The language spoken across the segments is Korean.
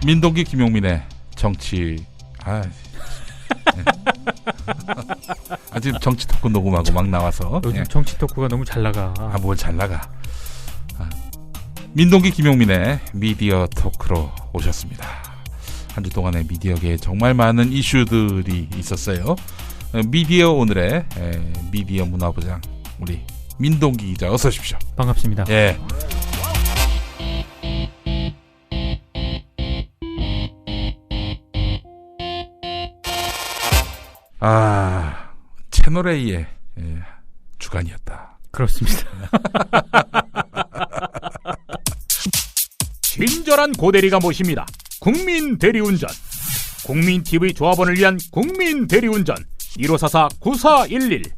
민동기 김용민의 정치. 지금 정치 토크 녹음하고 막 나와서 요즘 정치 토크가 너무 잘 나가. 뭘 잘 나가. 민동기 김용민의 미디어 토크로 오셨습니다. 한 주 동안의 미디어계에 정말 많은 이슈들이 있었어요. 미디어 오늘의 미디어 문화부장 우리 민동기 기자 어서 오십시오. 반갑습니다. 예. 채널A의 주간이었다. 그렇습니다. 친절한 고대리가 모십니다. 국민 대리운전. 국민TV 조합원을 위한 국민 대리운전 1544-9411.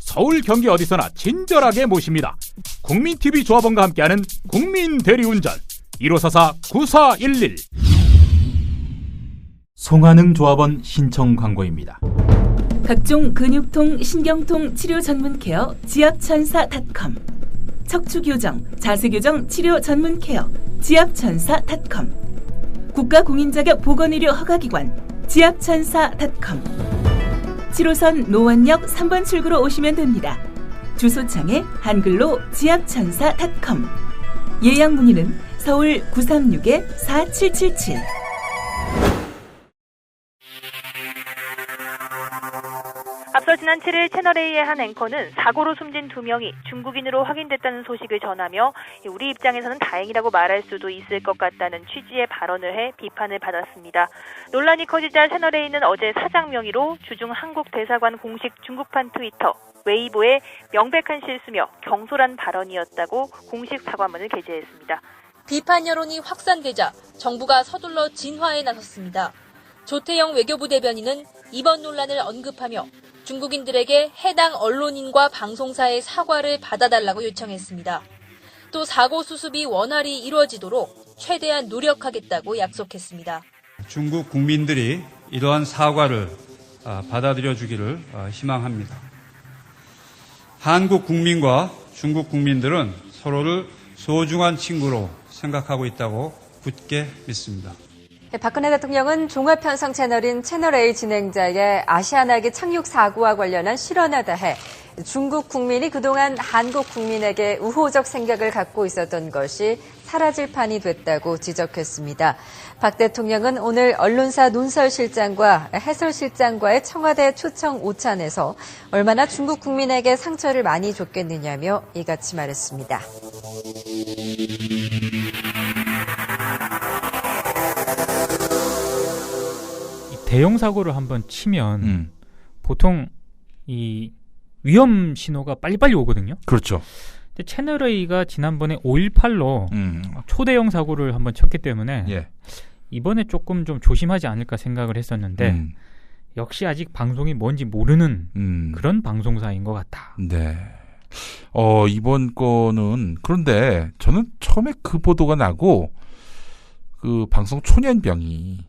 서울 경기 어디서나 친절하게 모십니다. 국민TV 조합원과 함께하는 국민 대리운전 1544-9411. 송하능 조합원 신청 광고입니다. 각종 근육통, 신경통 치료 전문 케어 지압천사.com, 척추교정, 자세교정 치료 전문 케어 지압천사.com, 국가공인자격 보건의료 허가기관 지압천사.com, 7호선 노원역 3번 출구로 오시면 됩니다. 주소창에 한글로 지압천사.com. 예약 문의는 서울 936-4777. 앞서 지난 7일 채널A의 한 앵커는 사고로 숨진 2명이 중국인으로 확인됐다는 소식을 전하며 우리 입장에서는 다행이라고 말할 수도 있을 것 같다는 취지의 발언을 해 비판을 받았습니다. 논란이 커지자 채널A는 어제 사장 명의로 주중 한국 대사관 공식 중국판 트위터 웨이보에 명백한 실수며 경솔한 발언이었다고 공식 사과문을 게재했습니다. 비판 여론이 확산되자 정부가 서둘러 진화에 나섰습니다. 조태영 외교부 대변인은 이번 논란을 언급하며 중국인들에게 해당 언론인과 방송사의 사과를 받아달라고 요청했습니다. 또 사고 수습이 원활히 이루어지도록 최대한 노력하겠다고 약속했습니다. 중국 국민들이 이러한 사과를 받아들여 주기를 희망합니다. 한국 국민과 중국 국민들은 서로를 소중한 친구로 생각하고 있다고 굳게 믿습니다. 박근혜 대통령은 종합편성 채널인 채널A 진행자의 아시아나기 착륙 사고와 관련한 실언에 대해 중국 국민이 그동안 한국 국민에게 우호적 생각을 갖고 있었던 것이 사라질 판이 됐다고 지적했습니다. 박 대통령은 오늘 언론사 논설실장과 해설실장과의 청와대 초청 오찬에서 얼마나 중국 국민에게 상처를 많이 줬겠느냐며 이같이 말했습니다. 대형 사고를 한번 치면 보통 이 위험 신호가 빨리빨리 오거든요. 그렇죠. 근데 채널A가 지난번에 5.18로 초대형 사고를 한번 쳤기 때문에 이번에 조금 좀 조심하지 않을까 생각을 했었는데 역시 아직 방송이 뭔지 모르는 그런 방송사인 것 같다. 네. 이번 거는 그런데 저는 처음에 그 보도가 나고 그 방송 초년병이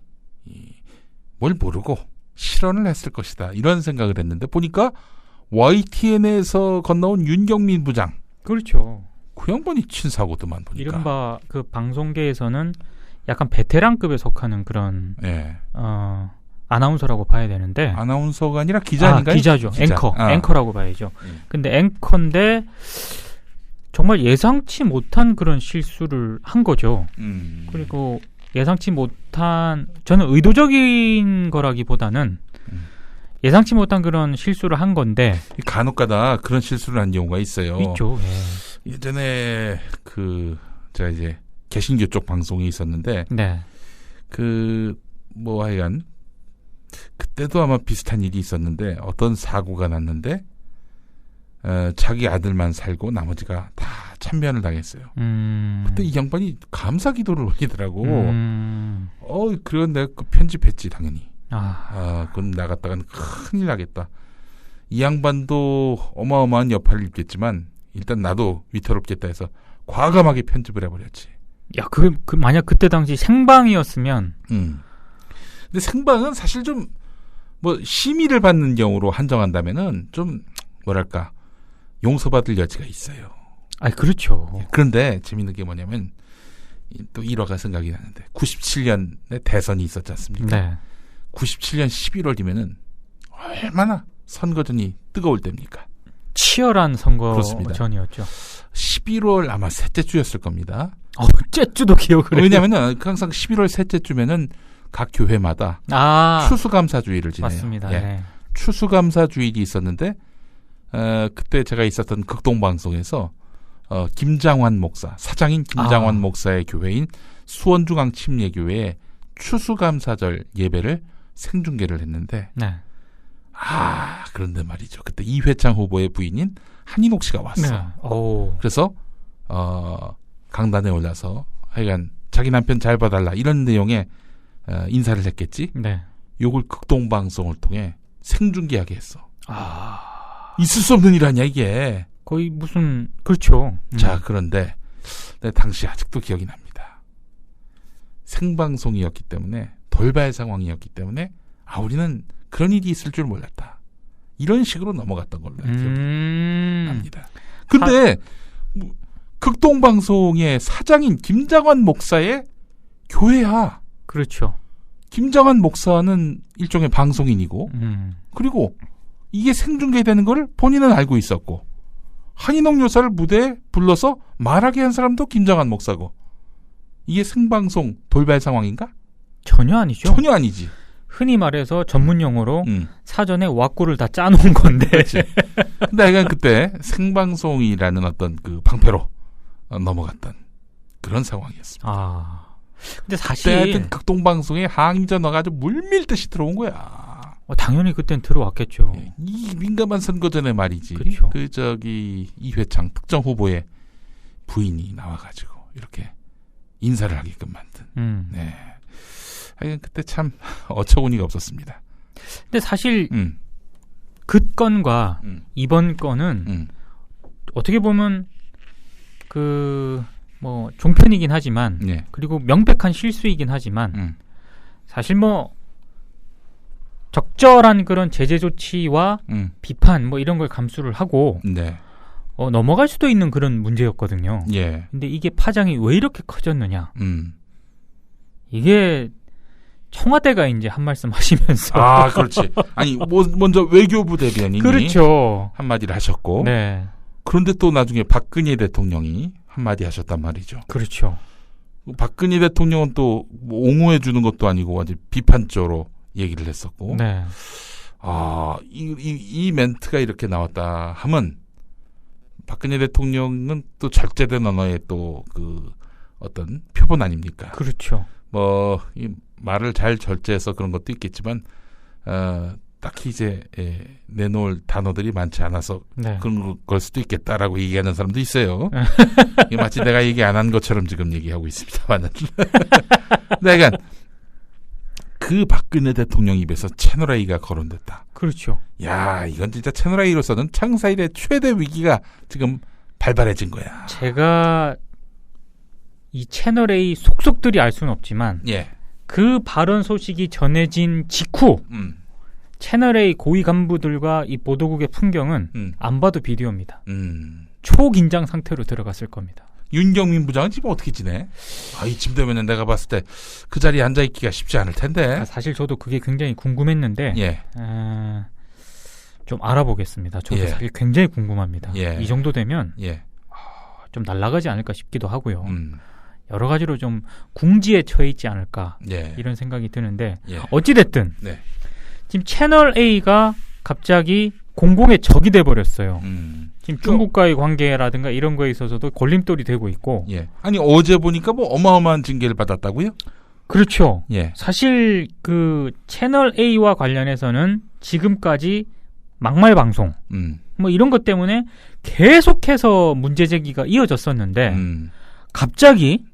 뭘 모르고 실언을 했을 것이다 이런 생각을 했는데 보니까 YTN에서 건너온 윤경민 부장. 그렇죠. 그 양반이 친 사고도만 보니까. 이른바 그 방송계에서는 약간 베테랑급에 속하는 그런 아나운서라고 봐야 되는데. 아나운서가 아니라 기자인가요? 기자죠. 기자. 앵커라고 봐야죠. 근데 앵커인데 정말 예상치 못한 그런 실수를 한 거죠. 그리고 예상치 못한, 저는 의도적인 거라기보다는 예상치 못한 그런 실수를 한 건데. 간혹가다 그런 실수를 한 경우가 있어요. 있죠. 예전에 제가 이제 개신교 쪽 방송이 있었는데, 하여간 그때도 아마 비슷한 일이 있었는데 어떤 사고가 났는데 자기 아들만 살고 나머지가 다 참변을 당했어요. 그때 이 양반이 감사 기도를 올리더라고. 그건 내가 편집했지 당연히. 그럼 나갔다간 큰일 나겠다. 이 양반도 어마어마한 여파를 입겠지만 일단 나도 위태롭겠다 해서 과감하게 편집을 해버렸지. 야, 만약 그때 당시 생방이었으면. 근데 생방은 사실 좀 심의를 받는 경우로 한정한다면은 좀 뭐랄까 용서받을 여지가 있어요. 그렇죠. 그런데 재밌는 게 뭐냐면 또 일화가 생각이 나는데 97년에 대선이 있었지 않습니까? 네. 97년 11월이면은 얼마나 선거전이 뜨거울 때입니까? 치열한 선거전이었죠. 11월 아마 셋째 주였을 겁니다. 째주도 기억을 해요. 왜냐하면 항상 11월 셋째 주면은 각 교회마다 추수감사주일을 지내요. 맞습니다. 예. 네. 추수감사주일이 있었는데 그때 제가 있었던 극동방송에서 김장환 목사, 사장인 김장환 목사의 교회인 수원중앙침례교회에 추수감사절 예배를 생중계를 했는데 네. 그런데 말이죠. 그때 이회창 후보의 부인인 한인옥 씨가 왔어. 네. 그래서 강단에 올라서 하여간 자기 남편 잘 봐달라 이런 내용의 인사를 했겠지. 네. 요걸 극동방송을 통해 생중계하게 했어. 있을 수 없는 일 아니야 이게. 거의 무슨 그렇죠. 자, 그런데 당시 아직도 기억이 납니다. 생방송이었기 때문에 돌발 상황이었기 때문에 우리는 그런 일이 있을 줄 몰랐다. 이런 식으로 넘어갔던 걸로 기억납니다. 근데 극동방송의 사장인 김장환 목사의 교회야. 그렇죠. 김장환 목사는 일종의 방송인이고 그리고 이게 생중계되는 걸 본인은 알고 있었고 한인옥 여사를 무대에 불러서 말하게 한 사람도 김장환 목사고 이게 생방송 돌발 상황인가? 전혀 아니죠. 전혀 아니지. 흔히 말해서 전문 용어로 사전에 왁구를 다 짜놓은 건데. 그렇지. 근데 하여간 그때 생방송이라는 어떤 그 방패로 넘어갔던 그런 상황이었습니다. 근데 사실 그때 극동방송에 항의 전화가 아주 물밀듯이 들어온 거야. 당연히 그땐 들어왔겠죠. 이 민감한 선거전에 말이지. 그렇죠. 이회창 특정 후보의 부인이 나와가지고 이렇게 인사를 하게끔 만든. 네. 하여간 그때 참 어처구니가 없었습니다. 근데 사실 그 건과 이번 건은 어떻게 보면 종편이긴 하지만 그리고 명백한 실수이긴 하지만 사실 적절한 그런 제재 조치와 비판 이런 걸 감수를 하고 넘어갈 수도 있는 그런 문제였거든요. 근데 이게 파장이 왜 이렇게 커졌느냐? 이게 청와대가 이제 한 말씀 하시면서 그렇지. 아니 먼저 외교부 대변인이 그렇죠. 한마디를 하셨고 네. 그런데 또 나중에 박근혜 대통령이 한마디 하셨단 말이죠. 그렇죠. 박근혜 대통령은 또 옹호해 주는 것도 아니고 아주 비판적으로 얘기를 했었고 네. 이 멘트가 이렇게 나왔다 하면 박근혜 대통령은 또 절제된 언어의 또 그 어떤 표본 아닙니까? 그렇죠. 이 말을 잘 절제해서 그런 것도 있겠지만 딱히 이제 내놓을 단어들이 많지 않아서 그런 걸 수도 있겠다라고 얘기하는 사람도 있어요. 이게 마치 내가 얘기 안 한 것처럼 지금 얘기하고 있습니다만은. 내가 그 박근혜 대통령 입에서 채널A가 거론됐다. 그렇죠. 야, 이건 진짜 채널A로서는 창사 이래 최대 위기가 지금 발발해진 거야. 제가 이 채널A 속속들이 알 수는 없지만 그 발언 소식이 전해진 직후 채널A 고위 간부들과 이 보도국의 풍경은 안 봐도 비디오입니다. 초긴장 상태로 들어갔을 겁니다. 윤경민 부장은 지금 어떻게 지내? 이쯤 되면은 내가 봤을 때 그 자리에 앉아있기가 쉽지 않을 텐데. 사실 저도 그게 굉장히 궁금했는데 좀 알아보겠습니다. 저도 사실 굉장히 궁금합니다. 이 정도 되면 좀 날아가지 않을까 싶기도 하고요. 여러 가지로 좀 궁지에 처해 있지 않을까 이런 생각이 드는데 어찌됐든 지금 채널A가 갑자기 공공의 적이 돼버렸어요. 지금 중국과의 관계라든가 이런 거에 있어서도 걸림돌이 되고 있고. 아니 어제 보니까 어마어마한 징계를 받았다고요? 그렇죠. 사실 그 채널A와 관련해서는 지금까지 막말 방송 이런 것 때문에 계속해서 문제 제기가 이어졌었는데 갑자기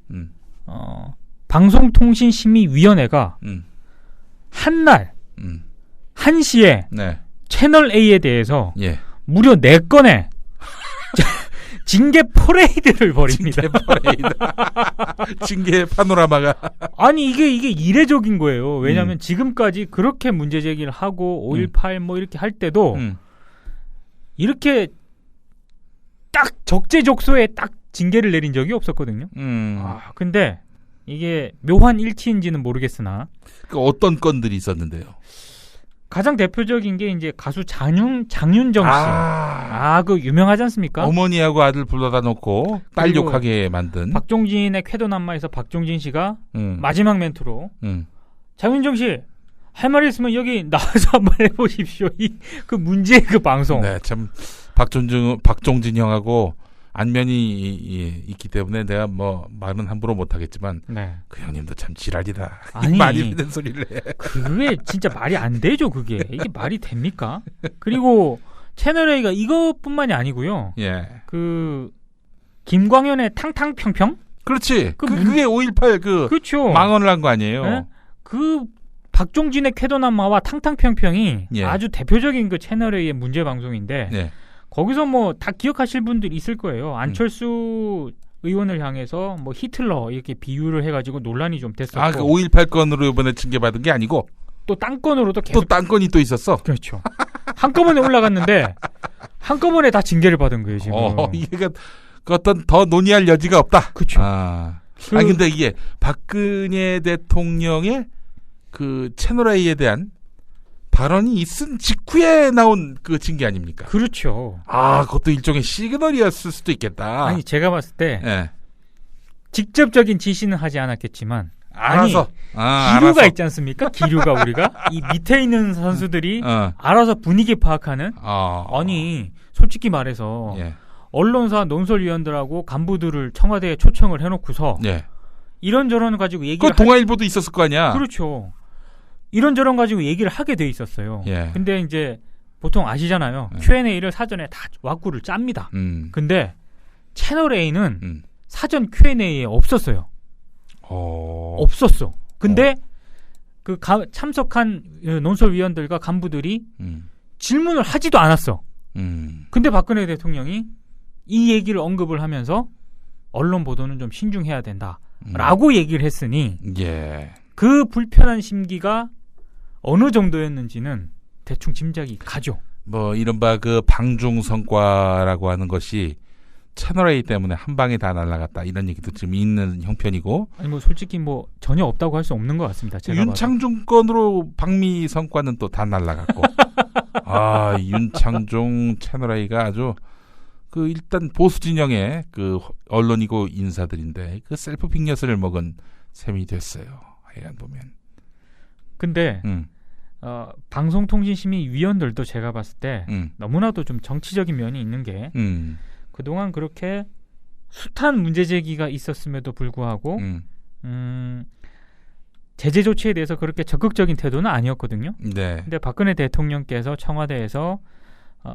방송통신심의위원회가 한날 1시에 채널A에 대해서 무려 4건의 징계 퍼레이드를 벌입니다. 징계 퍼레이드. 징계 파노라마가. 아니 이게 이례적인 거예요. 왜냐하면 지금까지 그렇게 문제 제기를 하고 5.18 이렇게 할 때도 이렇게 딱 적재적소에 딱 징계를 내린 적이 없었거든요. 근데 이게 묘한 일치인지는 모르겠으나 그 어떤 건들이 있었는데요? 가장 대표적인 게 이제 가수 장윤정 씨. 그 유명하지 않습니까? 어머니하고 아들 불러다 놓고 딸 욕하게 만든 박종진의 쾌도난마에서 박종진 씨가 마지막 멘트로 장윤정 씨 할 말 있으면 여기 나와서 한번 해보십시오. 그 문제의 그 방송. 네, 참 박종진 형하고 안면이 있기 때문에 내가 뭐 말은 함부로 못하겠지만 그 형님도 참 지랄이다. 아니, 말이 되는 소리를 해. 그게 진짜 말이 안 되죠. 그게 이게 말이 됩니까? 그리고 채널A가 이것뿐만이 아니고요. 예. 그 김광현의 탕탕평평? 그렇지. 그게 5.18 그렇죠. 망언을 한 거 아니에요. 네? 그 박종진의 쾌도난마와 탕탕평평이 아주 대표적인 그 채널A의 문제 방송인데 거기서 뭐 다 기억하실 분들 있을 거예요. 안철수 의원을 향해서 뭐 히틀러 이렇게 비유를 해가지고 논란이 좀 됐었고. 그 5.18 건으로 이번에 징계받은 게 아니고 또 딴 건으로도 계속 또 딴 건이 또 있었어. 그렇죠. 한꺼번에 올라갔는데 한꺼번에 다 징계를 받은 거예요 지금. 이게 어떤 더 논의할 여지가 없다. 그렇죠. 근데 이게 박근혜 대통령의 그 채널A에 대한 발언이 있은 직후에 나온 그 징계 아닙니까? 그렇죠. 그것도 일종의 시그널이었을 수도 있겠다. 아니 제가 봤을 때 직접적인 지시는 하지 않았겠지만 알아서 기류가 알아서. 있지 않습니까? 기류가 우리가 이 밑에 있는 선수들이 알아서 분위기 파악하는. 아니 솔직히 말해서 언론사 논설위원들하고 간부들을 청와대에 초청을 해놓고서 이런저런 가지고 얘기를. 그 동아일보도 있었을 거 아니야. 그렇죠. 이런저런 가지고 얘기를 하게 돼 있었어요. 근데 이제 보통 아시잖아요. Q&A를 사전에 다 왁구를 짭니다. 근데 채널A는 사전 Q&A에 없었어요. 없었어. 근데 그 참석한 논설위원들과 간부들이 질문을 하지도 않았어. 근데 박근혜 대통령이 이 얘기를 언급을 하면서 언론 보도는 좀 신중해야 된다라고 얘기를 했으니 그 불편한 심기가 어느 정도였는지는 대충 짐작이 가죠. 뭐 이른바 그 방중성과라고 하는 것이 채널A 때문에 한 방에 다 날아갔다 이런 얘기도 지금 있는 형편이고. 아니 뭐 솔직히 뭐 전혀 없다고 할 수 없는 것 같습니다. 제가 윤창중 건으로 방미 성과는 또 다 날아갔고. 윤창중 채널A가 아주 그 일단 보수 진영의 그 언론이고 인사들인데 그 셀프 빅녀스를 먹은 셈이 됐어요. 하여간 보면. 근데 방송통신심의위원들도 제가 봤을 때 너무나도 좀 정치적인 면이 있는 게 그동안 그렇게 숱한 문제 제기가 있었음에도 불구하고 제재 조치에 대해서 그렇게 적극적인 태도는 아니었거든요. 근데 박근혜 대통령께서 청와대에서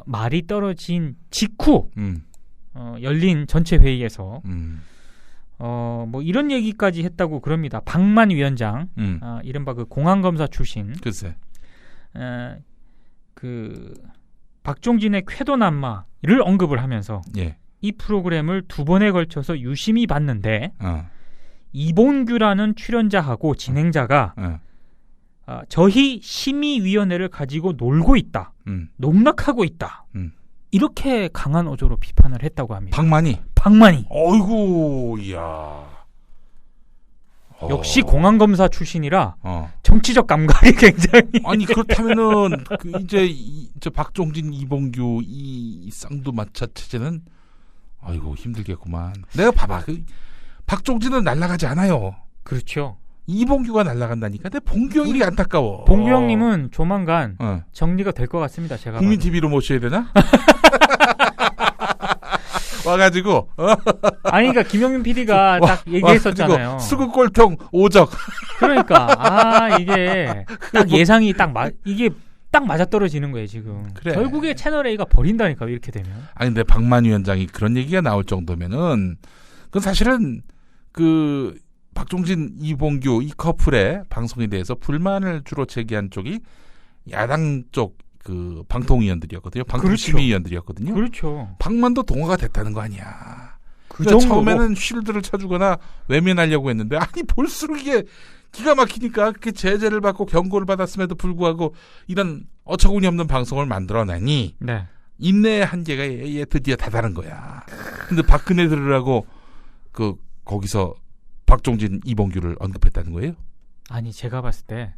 말이 떨어진 직후 열린 전체 회의에서 뭐 이런 얘기까지 했다고 그럽니다. 박만 위원장, 이른바 그 공안검사 출신. 글쎄. 그 박종진의 쾌도난마를 언급을 하면서 이 프로그램을 2번에 걸쳐서 유심히 봤는데 이봉규라는 출연자하고 진행자가 저희 심의위원회를 가지고 놀고 있다. 농락하고 있다. 이렇게 강한 어조로 비판을 했다고 합니다. 박만이. 어이구, 이야. 역시 공안검사 출신이라 정치적 감각이 굉장히. 아니 그렇다면은 이제 저 박종진, 이봉규 이 쌍두마차 체제는 아이고 힘들겠구만. 내가 봐봐, 박종진은 날아가지 않아요. 그렇죠. 이봉규가 날아간다니까. 내 봉규 형이 안타까워. 봉규 형님은 조만간 정리가 될 것 같습니다. 제가 국민 TV로 모셔야 되나? 와가지고 아니 그러니까 김영민 PD가 딱 얘기했었잖아요. 수국 꼴통 오적. 그러니까 이게 딱 예상이 이게 딱 맞아떨어지는 거예요 지금. 그래. 결국에 채널A가 버린다니까 이렇게 되면. 아니 근데 박만 위원장이 그런 얘기가 나올 정도면은 그건 사실은 그 박종진, 이봉규 이 커플의 방송에 대해서 불만을 주로 제기한 쪽이 야당 쪽 그 방통위원들이었거든요. 방통심의위원들이었거든요. 그렇죠. 박만도 동화가 됐다는 거 아니야. 그러니까 처음에는 쉴드를 쳐주거나 외면하려고 했는데 아니 볼수록 이게 기가 막히니까 그렇게 제재를 받고 경고를 받았음에도 불구하고 이런 어처구니 없는 방송을 만들어내니 인내의 한계가 얘 드디어 다다른 거야. 근데 박근혜들하고 거기서 박종진, 이봉규를 언급했다는 거예요? 아니 제가 봤을 때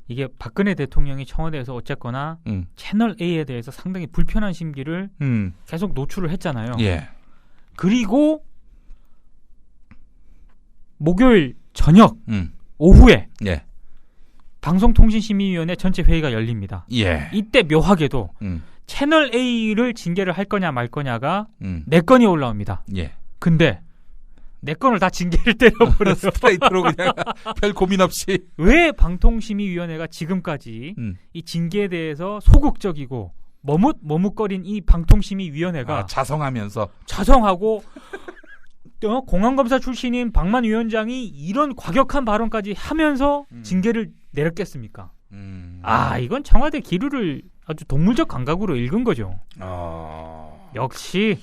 이게 박근혜 대통령이 청와대에서 어쨌거나 채널 A에 대해서 상당히 불편한 심기를 계속 노출을 했잖아요. 예. 그리고 목요일 저녁 오후에 예. 방송통신심의위원회 전체 회의가 열립니다. 예. 이때 묘하게도 채널 A를 징계를 할 거냐 말 거냐가 4건이 올라옵니다. 예. 근데 4건을 다 징계를 때려버려요. 스트레이트로 그냥 별 고민 없이. 왜 방통심의위원회가 지금까지 이 징계에 대해서 소극적이고 머뭇거린 이 방통심의위원회가 자성하고 공안검사 출신인 박만 위원장이 이런 과격한 발언까지 하면서 징계를 내렸겠습니까? 이건 청와대 기류를 아주 동물적 감각으로 읽은 거죠. 역시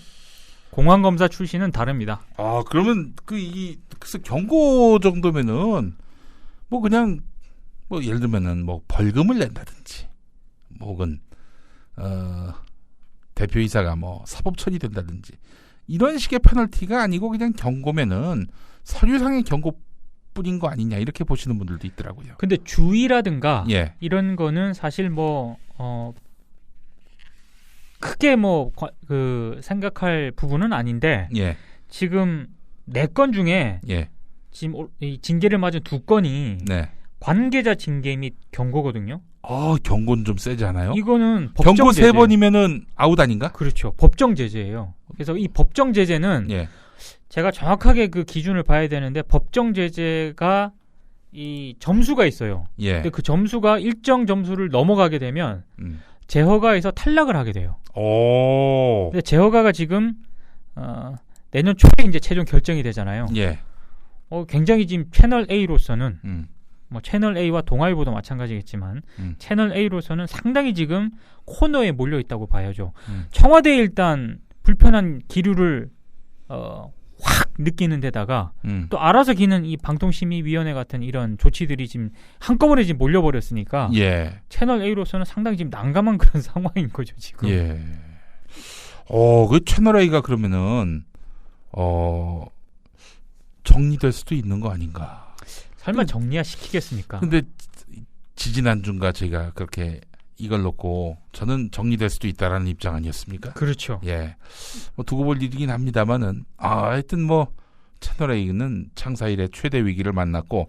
공안검사 출신은 다릅니다. 그러면 그래서 경고 정도면은 그냥 예를 들면은 벌금을 낸다든지 혹은 대표이사가 사법 처리된다든지 이런 식의 페널티가 아니고 그냥 경고면은 서류상의 경고뿐인 거 아니냐 이렇게 보시는 분들도 있더라고요. 근데 주의라든가 예. 이런 거는 사실 크게 생각할 부분은 아닌데 예. 지금 4건 중에 예. 지금 이 징계를 맞은 2건이 네. 관계자 징계 및 경고거든요. 경고는 좀 세지 않아요? 이거는 법정 경고 제재. 3번이면은 아웃 아닌가? 그렇죠. 법정 제재예요. 그래서 이 법정 제재는 예. 제가 정확하게 그 기준을 봐야 되는데 법정 제재가 이 점수가 있어요. 예. 근데 그 점수가 일정 점수를 넘어가게 되면 재허가에서 탈락을 하게 돼요. 근데 재허가가 지금 내년 초에 이제 최종 결정이 되잖아요. 예. 굉장히 지금 채널 A로서는 채널 A와 동아일보도 마찬가지겠지만 채널 A로서는 상당히 지금 코너에 몰려 있다고 봐야죠. 청와대에 일단 불편한 기류를 확 느끼는 데다가 또 알아서 기는 이 방통심의위원회 같은 이런 조치들이 지금 한꺼번에 지금 몰려버렸으니까 예. 채널 A로서는 상당히 지금 난감한 그런 상황인 거죠 지금. 예. 그 채널 A가 그러면은 정리될 수도 있는 거 아닌가? 설마 정리야 시키겠습니까? 근데 지지난주인가 제가 그렇게 이걸 놓고 저는 정리될 수도 있다라는 입장 아니었습니까? 그렇죠. 예. 두고 볼 일이긴 합니다만은 하여튼 채널 A는 창사 이래 최대 위기를 만났고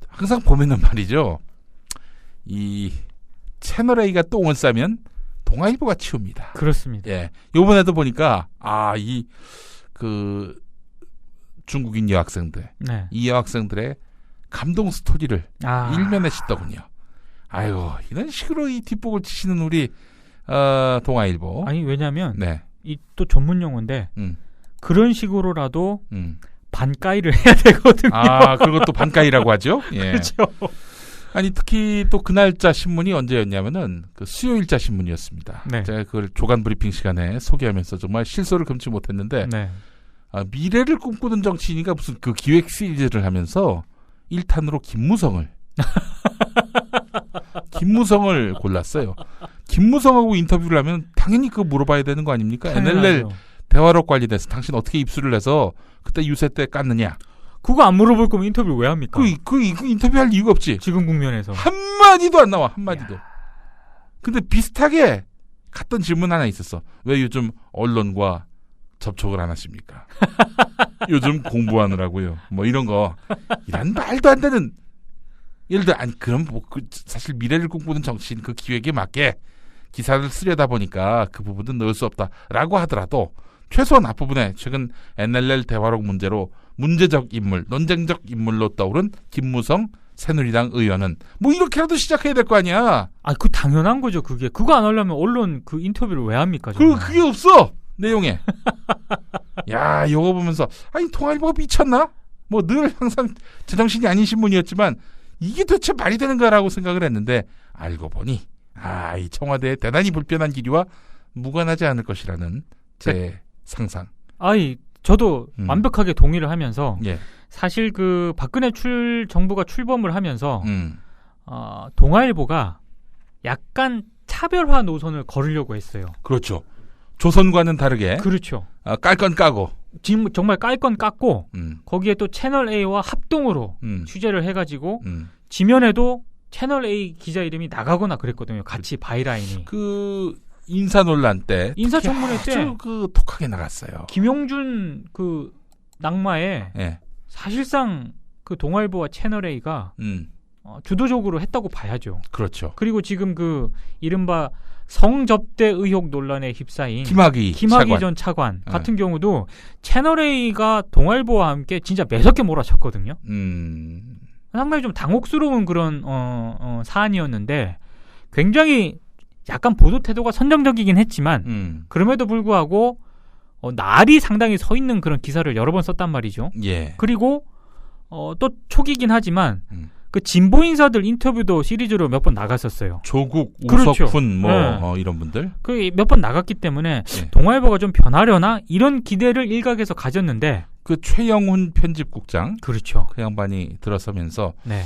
항상 보면은 말이죠. 이 채널 A가 똥을 싸면 동아일보가 치웁니다. 그렇습니다. 예. 요번에도 보니까 중국인 여학생들, 네. 이 여학생들의 감동 스토리를 일면에 싣더군요. 아이고 이런 식으로 이 뒷북을 치시는 우리 동아일보. 아니 왜냐하면 네. 이 또 전문 용어인데 그런 식으로라도 반가이를 해야 되거든요. 그것도 반가이라고 하죠. 예. 그렇죠. 아니 특히 또 그 날짜 신문이 언제였냐면은 수요일자 신문이었습니다. 네. 제가 그걸 조간 브리핑 시간에 소개하면서 정말 실소를 금치 못했는데 네. 미래를 꿈꾸는 정치인이가 무슨 그 기획 시리즈를 하면서 1탄으로 김무성을 골랐어요. 김무성하고 인터뷰를 하면 당연히 그거 물어봐야 되는 거 아닙니까? NLL 대화록 관리돼서 당신 어떻게 입수를 해서 그때 유세 때 깠느냐? 그거 안 물어볼 거면 인터뷰를 왜 합니까? 그 인터뷰할 이유가 없지. 지금 국면에서 한마디도 안 나와. 한마디도. 근데 비슷하게 갔던 질문 하나 있었어. 왜 요즘 언론과 접촉을 안 하십니까? 요즘 공부하느라고요. 이런 거. 이런 말도 안 되는. 예를 들어 그럼 사실 미래를 꿈꾸는 정치인 그 기획에 맞게 기사를 쓰려다 보니까 그 부분은 넣을 수 없다라고 하더라도 최소한 앞부분에 최근 NLL 대화록 문제로 문제적 인물, 논쟁적 인물로 떠오른 김무성 새누리당 의원은 이렇게라도 시작해야 될 거 아니야. 그 당연한 거죠. 그거 안 하려면 언론 그 인터뷰를 왜 합니까? 그게 없어 내용에. 야, 이거 보면서 통일부가 미쳤나? 늘 항상 제정신이 아닌 신문이었지만 이게 도대체 말이 되는가라고 생각을 했는데 알고 보니 이 청와대의 대단히 불편한 기류와 무관하지 않을 것이라는 제 상상. 저도 완벽하게 동의를 하면서 예. 사실 그 박근혜 정부가 출범을 하면서 동아일보가 약간 차별화 노선을 걸으려고 했어요. 그렇죠. 조선과는 다르게. 그렇죠. 깔 건 까고. 지금 정말 깔 건 깠고 거기에 또 채널 A와 합동으로 취재를 해가지고 지면에도 채널 A 기자 이름이 나가거나 그랬거든요. 같이 바이라인이. 그 인사 논란 때, 인사청문회 때 아주 그 독하게 나갔어요. 김용준 그 낙마에 네. 사실상 그 동아일보와 채널 A가 주도적으로 했다고 봐야죠. 그렇죠. 그리고 지금 그 이른바 성접대 의혹 논란에 휩싸인 김학의 전 차관 같은 경우도 채널 A가 동아일보와 함께 진짜 매섭게 몰아쳤거든요. 상당히 좀 당혹스러운 그런 사안이었는데 굉장히 약간 보도 태도가 선정적이긴 했지만 그럼에도 불구하고 날이 상당히 서 있는 그런 기사를 여러 번 썼단 말이죠. 예. 그리고 또 초기긴 하지만 그 진보 인사들 인터뷰도 시리즈로 몇 번 나갔었어요. 조국, 그렇죠. 우석훈 뭐 네. 이런 분들. 그 몇 번 나갔기 때문에 동아일보가 좀 변하려나 이런 기대를 일각에서 가졌는데 그 최영훈 편집국장, 그렇죠. 그 양반이 들어서면서 네.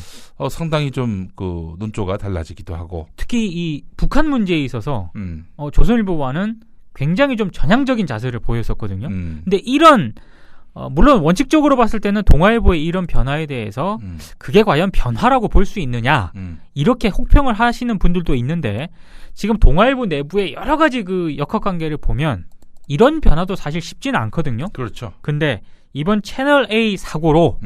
상당히 좀 그 눈조가 달라지기도 하고. 특히 이 북한 문제에 있어서 조선일보와는 굉장히 좀 전향적인 자세를 보였었거든요. 근데 이런 물론 원칙적으로 봤을 때는 동아일보의 이런 변화에 대해서 그게 과연 변화라고 볼 수 있느냐 이렇게 혹평을 하시는 분들도 있는데 지금 동아일보 내부의 여러 가지 그 역학관계를 보면 이런 변화도 사실 쉽지는 않거든요. 그렇죠. 근데 이번 채널 A 사고로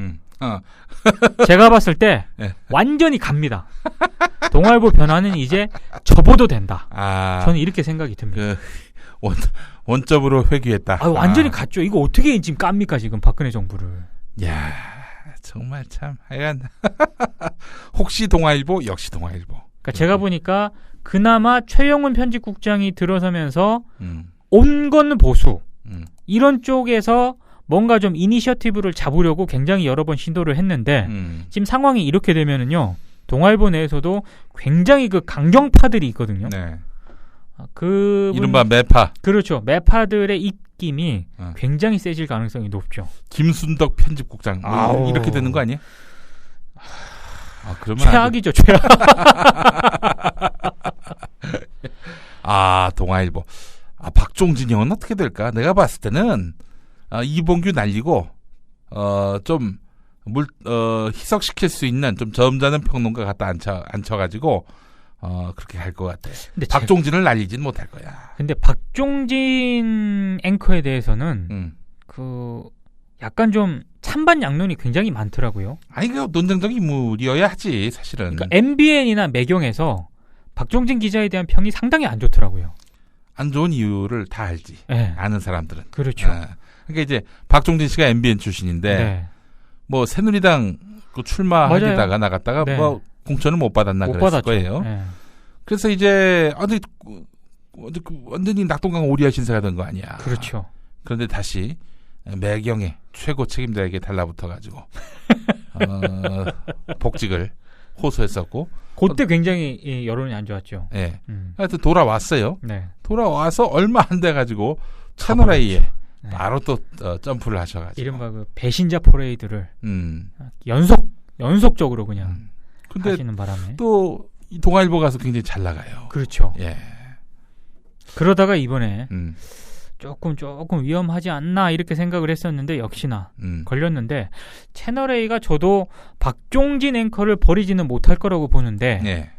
제가 봤을 때 완전히 갑니다. 동아일보 변화는 이제 접어도 된다. 저는 이렇게 생각이 듭니다. 원점으로 회귀했다. 완전히 갔죠. 이거 어떻게 지금 깝니까 지금 박근혜 정부를. 야 정말 참 하여간 혹시 동아일보 역시 동아일보. 그러니까 제가 보니까 그나마 최영훈 편집국장이 들어서면서 온건 보수 이런 쪽에서 뭔가 좀 이니셔티브를 잡으려고 굉장히 여러 번 시도를 했는데 지금 상황이 이렇게 되면은요 동아일보 내에서도 굉장히 그 강경파들이 있거든요. 네. 그 이른바 매파. 그렇죠. 매파들의 입김이 굉장히 세질 가능성이 높죠. 김순덕 편집국장 이렇게 되는 거 아니에요? 그러면 최악이죠. 최악. 동아일보. 박종진 형은 어떻게 될까? 내가 봤을 때는 이봉규 날리고 좀 희석시킬 수 있는 좀 점잖은 평론가 갖다 앉혀가지고 그렇게 갈 것 같아. 근데 박종진을 날리진 못할 거야. 근데 박종진 앵커에 대해서는 그 약간 좀 찬반 양론이 굉장히 많더라고요. 아니 그 논쟁적인 인물이어야 하지 사실은. 그러니까 MBN이나 매경에서 박종진 기자에 대한 평이 상당히 안 좋더라고요. 안 좋은 이유를 다 알지. 네. 아는 사람들은. 그렇죠. 그러니까 이제 박종진 씨가 MBN 출신인데 네. 뭐 새누리당 그 출마하다가 나갔다가 네. 뭐 공천을 못 받았나 그랬을 받았죠. 거예요. 네. 그래서 이제 완전히 낙동강 오리아 신세가 된 거 아니야. 그렇죠. 그런데 다시 매경의 최고 책임자에게 달라붙어가지고 복직을 호소했었고. 그때 굉장히 여론이 안 좋았죠. 네. 하여튼 돌아왔어요. 네. 돌아와서 얼마 안 돼가지고 채널 A에 바로 또 점프를 하셔가지고. 이른바 그 배신자 퍼레이드를 연속적으로 그냥 근데 하시는 바람에 또 이 동아일보 가서 굉장히 잘 나가요. 그렇죠. 예. 그러다가 이번에 조금 위험하지 않나 이렇게 생각을 했었는데 역시나 걸렸는데 채널 A가 저도 박종진 앵커를 버리지는 못할 거라고 보는데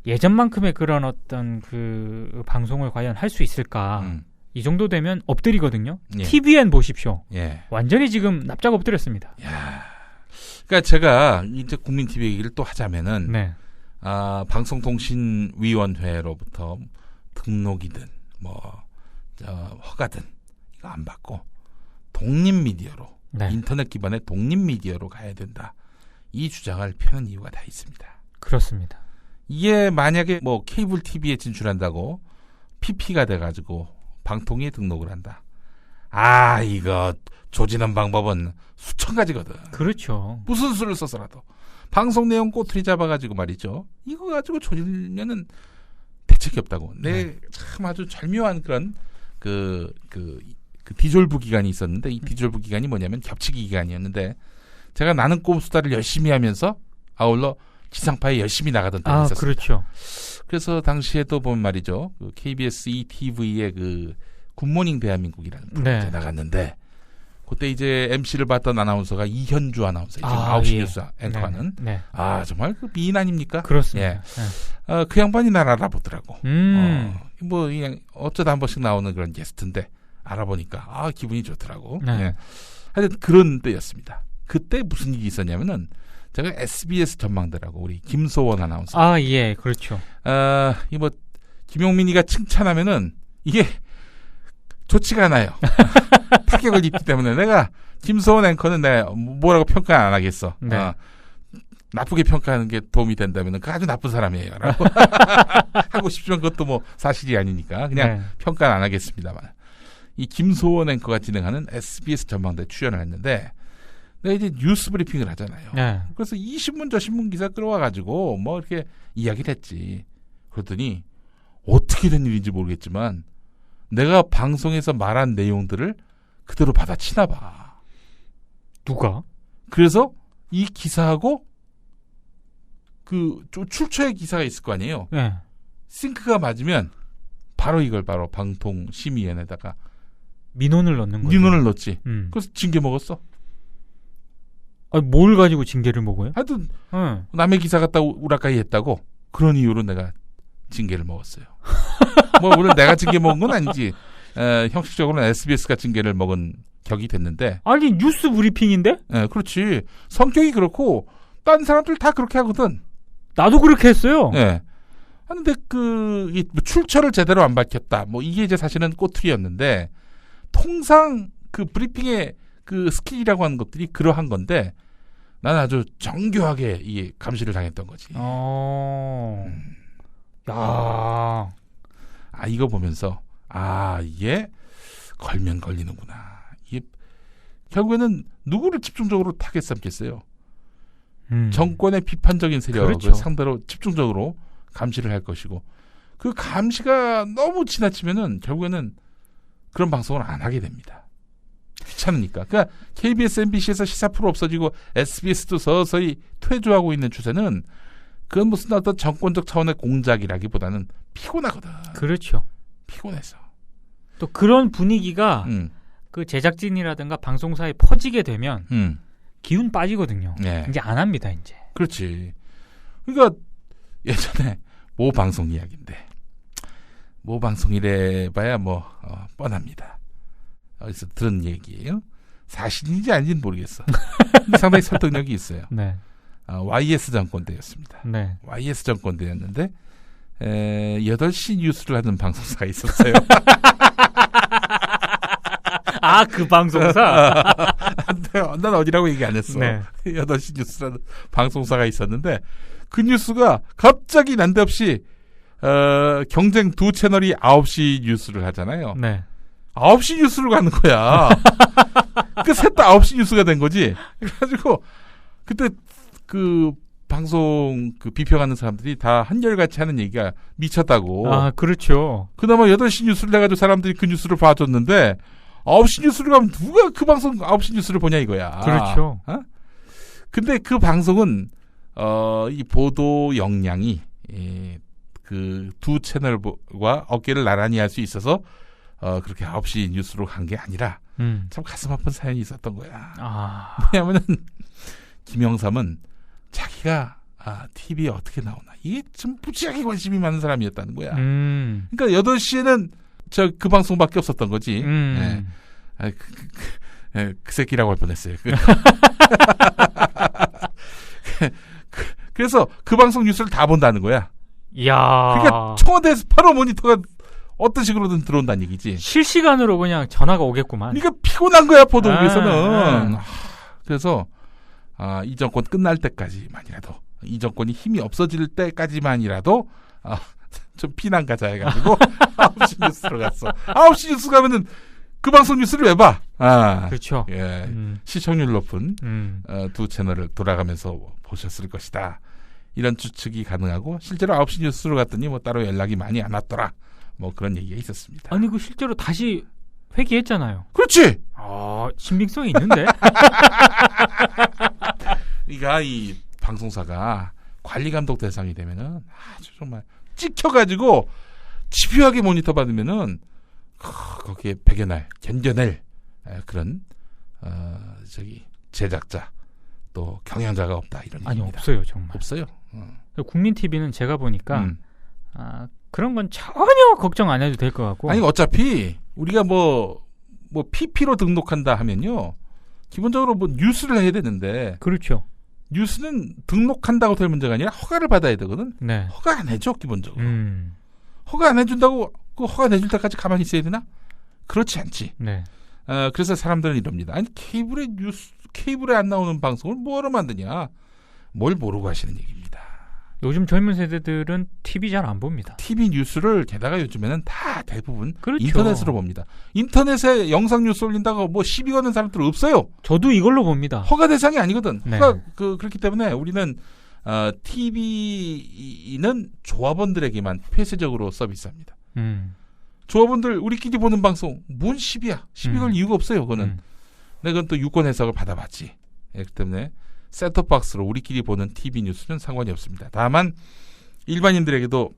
예전만큼의 그런 어떤 그 방송을 과연 할 수 있을까? 이 정도 되면 엎드리거든요. TVN 보십시오. 완전히 지금 납작 엎드렸습니다. 그러니까 제가 이제 국민 TV 얘기를 또 하자면은 방송통신위원회로부터 등록이든 허가든 이거 안 받고 독립미디어로 인터넷 기반의 독립미디어로 가야 된다. 이 주장을 펴는 이유가 다 있습니다. 그렇습니다. 이게 만약에 뭐 케이블 TV에 진출한다고 PP가 돼가지고 방통위에 등록을 한다. 이거 조지는 방법은 수천 가지거든. 그렇죠. 무슨 수를 써서라도 방송 내용 꼬투리 잡아가지고 말이죠. 이거 가지고 조지면은 대책이 없다고. 참 아주 절묘한 그런 그 디졸브 기간이 있었는데 이 디졸브 기간이 뭐냐면 겹치기 기간이었는데 제가 나는 꼼수다를 열심히 하면서 아울러 지상파에 열심히 나가던 때가 있었습니다. 그렇죠. 그래서 당시에도 보면 말이죠. 그 KBS ETV의 그 굿모닝 대한민국이라는 프로그램에 나갔는데 그때 이제 MC를 봤던 아나운서가 이현주 아나운서, 지금 9시 뉴스 앵커하는. 네. 정말 그 미인 아닙니까? 그렇습니다. 예. 그 양반이 날 알아보더라고. 뭐 그냥 어쩌다 한 번씩 나오는 그런 게스트인데 알아보니까 기분이 좋더라고. 네. 예. 하여튼 그런 때였습니다. 그때 무슨 일이 있었냐면은 제가 SBS 전망대라고 우리 김소원 아나운서. 예, 그렇죠. 이 뭐 김용민이가 칭찬하면은 이게 좋지가 않아요. 타격을 입기 때문에 내가 김소원 앵커는 내가 뭐라고 평가 안 하겠어. 네. 나쁘게 평가하는 게 도움이 된다면 그 아주 나쁜 사람이에요. 라고 하고 싶지만 그것도 뭐 사실이 아니니까 그냥 평가는 안 하겠습니다만. 이 김소원 앵커가 진행하는 SBS 전망대 출연을 했는데 내가 이제 뉴스 브리핑을 하잖아요. 네. 그래서 이 신문 저 신문 기사 끌어와가지고 뭐 이렇게 이야기를 했지. 그랬더니 어떻게 된 일인지 모르겠지만 내가 방송에서 말한 내용들을 그대로 받아치나 봐. 누가? 그래서 이 기사하고 그 출처의 기사가 있을 거 아니에요. 네. 싱크가 맞으면 바로 이걸 방통심의위원회에다가 민원을 넣는 거죠. 민원을 넣지. 그래서 징계 먹었어. 뭘 가지고 징계를 먹어요? 하여튼 남의 기사 갖다 우라카이 했다고 그런 이유로 내가 징계를 먹었어요. 뭐 물론 내가 징계 먹은 건 아니지. 형식적으로는 SBS가 징계를 먹은 격이 됐는데. 아니 뉴스 브리핑인데? 네, 그렇지. 성격이 그렇고 딴 사람들 다 그렇게 하거든. 나도 그렇게 했어요. 네. 근데 이 출처를 제대로 안 밝혔다. 뭐 이게 이제 사실은 꼬투리였는데 통상 그 브리핑의 그 스킬이라고 하는 것들이 그러한 건데 나는 아주 정교하게 이 감시를 당했던 거지. 야. 이거 보면서 이게 걸면 걸리는구나. 이게 결국에는 누구를 집중적으로 타겟 삼겠어요. 정권의 비판적인 세력을 그렇죠. 상대로 집중적으로 감시를 할 것이고 그 감시가 너무 지나치면은 결국에는 그런 방송을 안 하게 됩니다. 귀찮으니까. 그러니까 KBS, MBC에서 시사 프로 없어지고 SBS도 서서히 퇴조하고 있는 추세는 그건 무슨 어떤 정권적 차원의 공작이라기보다는 피곤하거든. 그렇죠. 피곤해서. 또 그런 분위기가 그 제작진이라든가 방송사에 퍼지게 되면 기운 빠지거든요. 네. 이제 안 합니다, 이제. 그렇지. 그러니까 예전에 모 방송 이야기인데 모 방송이래 봐야 뭐 뻔합니다. 어디서 들은 얘기예요. 사실인지 아닌지는 모르겠어. 근데 상당히 설득력이 있어요. 네. YS 정권 때였습니다. 네. YS 정권 때였는데 8시 뉴스를 하는 방송사가 있었어요. 그 방송사? 난 어디라고 얘기 안 했어. 네. 8시 뉴스라는 방송사가 있었는데 그 뉴스가 갑자기 난데없이 경쟁 두 채널이 9시 뉴스를 하잖아요. 네. 9시 뉴스를 가는 거야. 그 셋 다 9시 뉴스가 된 거지. 그래가지고 그때 그 방송 그 비평하는 사람들이 다 한결같이 하는 얘기가 미쳤다고. 그렇죠. 그나마 8시 뉴스를 해가지고 사람들이 그 뉴스를 봐줬는데 9시 뉴스를 가면 누가 그 방송 9시 뉴스를 보냐 이거야. 그렇죠. 근데 그 방송은 이 보도 역량이 그 두 채널과 어깨를 나란히 할 수 있어서 그렇게 9시 뉴스로 간 게 아니라 참 가슴 아픈 사연이 있었던 거야. 왜냐하면은 김영삼은 자기가 TV에 어떻게 나오나 이게 좀 무지하게 관심이 많은 사람이었다는 거야. 그러니까 8시에는 그 방송밖에 없었던 거지. 그 새끼라고 할 뻔했어요. 그래서 그 방송 뉴스를 다 본다는 거야. 이야. 그러니까 청와대에서 바로 모니터가 어떤 식으로든 들어온다는 얘기지. 실시간으로 그냥 전화가 오겠구만. 그러니까 피곤한 거야, 보도국에서는. 그래서 이 정권 끝날 때까지만이라도, 이 정권이 힘이 없어질 때까지만이라도 좀 피난 가자 해가지고 9시 뉴스로 갔어. 9시 뉴스 가면은 그 방송 뉴스를 왜 봐? 그렇죠. 예, 시청률 높은 두 채널을 돌아가면서 보셨을 것이다. 이런 추측이 가능하고 실제로 9시 뉴스로 갔더니 뭐 따로 연락이 많이 안 왔더라. 뭐 그런 얘기가 있었습니다. 아니 그 실제로 다시 회귀했잖아요. 그렇지. 신빙성이 있는데. 그러니까 이 방송사가 관리 감독 대상이 되면은 아주 정말 찍혀가지고 집요하게 모니터 받으면은 거기에 배겨날, 견뎌낼 그런 제작자 또 경영자가 없다 이런 아니 얘기입니다. 없어요 정말. 없어요. 국민 TV는 제가 보니까 그런 건 전혀 걱정 안 해도 될 것 같고. 아니 어차피 우리가 뭐 PP로 등록한다 하면요 기본적으로 뭐 뉴스를 해야 되는데. 그렇죠. 뉴스는 등록한다고 될 문제가 아니라 허가를 받아야 되거든. 네. 허가 안 해줘 기본적으로. 허가 안 해준다고 그 허가 내줄 때까지 가만히 있어야 되나? 그렇지 않지. 네. 그래서 사람들은 이럽니다. 아니 케이블에 안 나오는 방송을 뭐하러 만드냐? 뭘 모르고 하시는 얘기입니다. 요즘 젊은 세대들은 TV 잘 안 봅니다. TV 뉴스를 게다가 요즘에는 다 대부분 그렇죠. 인터넷으로 봅니다. 인터넷에 영상 뉴스 올린다고 뭐 시비 거는 사람들 없어요. 저도 이걸로 봅니다. 허가 대상이 아니거든. 네. 허가 그렇기 때문에 우리는 TV는 조합원들에게만 폐쇄적으로 서비스합니다. 조합원들 우리끼리 보는 방송 뭔 시비야. 시비 걸 이유가 없어요. 그거는. 내가 또 유권 해석을 받아봤지. 그렇기 때문에 셋톱박스로 우리끼리 보는 TV 뉴스는 상관이 없습니다. 다만 일반인들에게도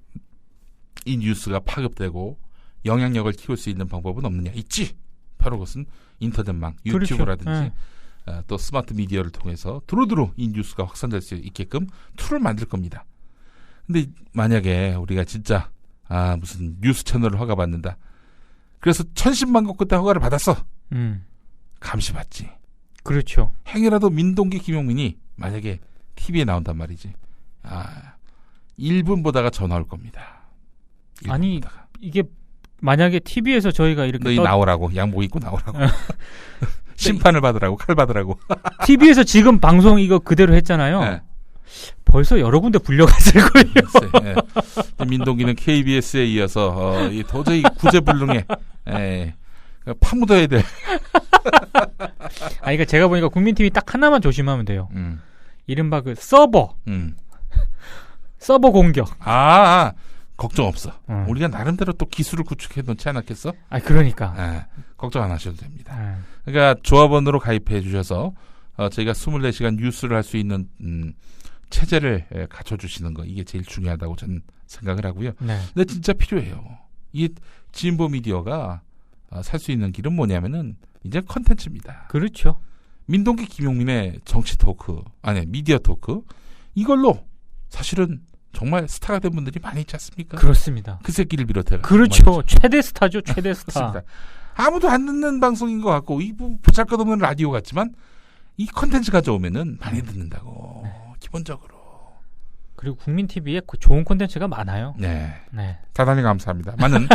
이 뉴스가 파급되고 영향력을 키울 수 있는 방법은 없느냐? 있지. 바로 그것은 인터넷망, 유튜브라든지 그렇죠. 또 스마트 미디어를 통해서 두루두루 이 뉴스가 확산될 수 있게끔 툴을 만들 겁니다. 근데 만약에 우리가 진짜 무슨 뉴스 채널을 허가 받는다. 그래서 천신만고 끝에 허가를 받았어. 감시 받지. 그렇죠. 행여라도 민동기 김용민이 만약에 TV에 나온단 말이지. 1분 보다가 전화 올 겁니다. 아니 보다가. 이게 만약에 TV에서 저희가 이렇게 너희 나오라고 양복 입고 나오라고 심판을 받으라고 칼 받으라고 TV에서 지금 방송 이거 그대로 했잖아요. 네. 벌써 여러 군데 불려갔을 거예요. 네. 민동기는 KBS에 이어서 도저히 구제불능해. 파묻어야 돼. 그러니까 제가 보니까 국민TV 딱 하나만 조심하면 돼요. 이른바 그 서버. 서버 공격. 걱정 없어. 우리가 나름대로 또 기술을 구축해 놓지 않았겠어? 그러니까. 걱정 안 하셔도 됩니다. 그러니까 조합원으로 가입해 주셔서 저희가 24시간 뉴스를 할 수 있는 체제를 갖춰주시는 거 이게 제일 중요하다고 저는 생각을 하고요. 네. 근데 진짜 필요해요. 이 진보 미디어가 살 수 있는 길은 뭐냐면은 이제 컨텐츠입니다. 그렇죠. 민동기 김용민의 정치 토크, 미디어 토크 이걸로 사실은 정말 스타가 된 분들이 많이 있지 않습니까? 그렇습니다. 그 새끼를 비롯해. 그렇죠. 최대 스타죠. 최대 스타. 그렇습니다. 아무도 안 듣는 방송인 것 같고 이 보잘것없는 라디오 같지만 이 컨텐츠 가져오면은 많이 듣는다고. 기본적으로. 그리고 국민TV에 좋은 콘텐츠가 많아요. 네. 대단히 감사합니다. 많은.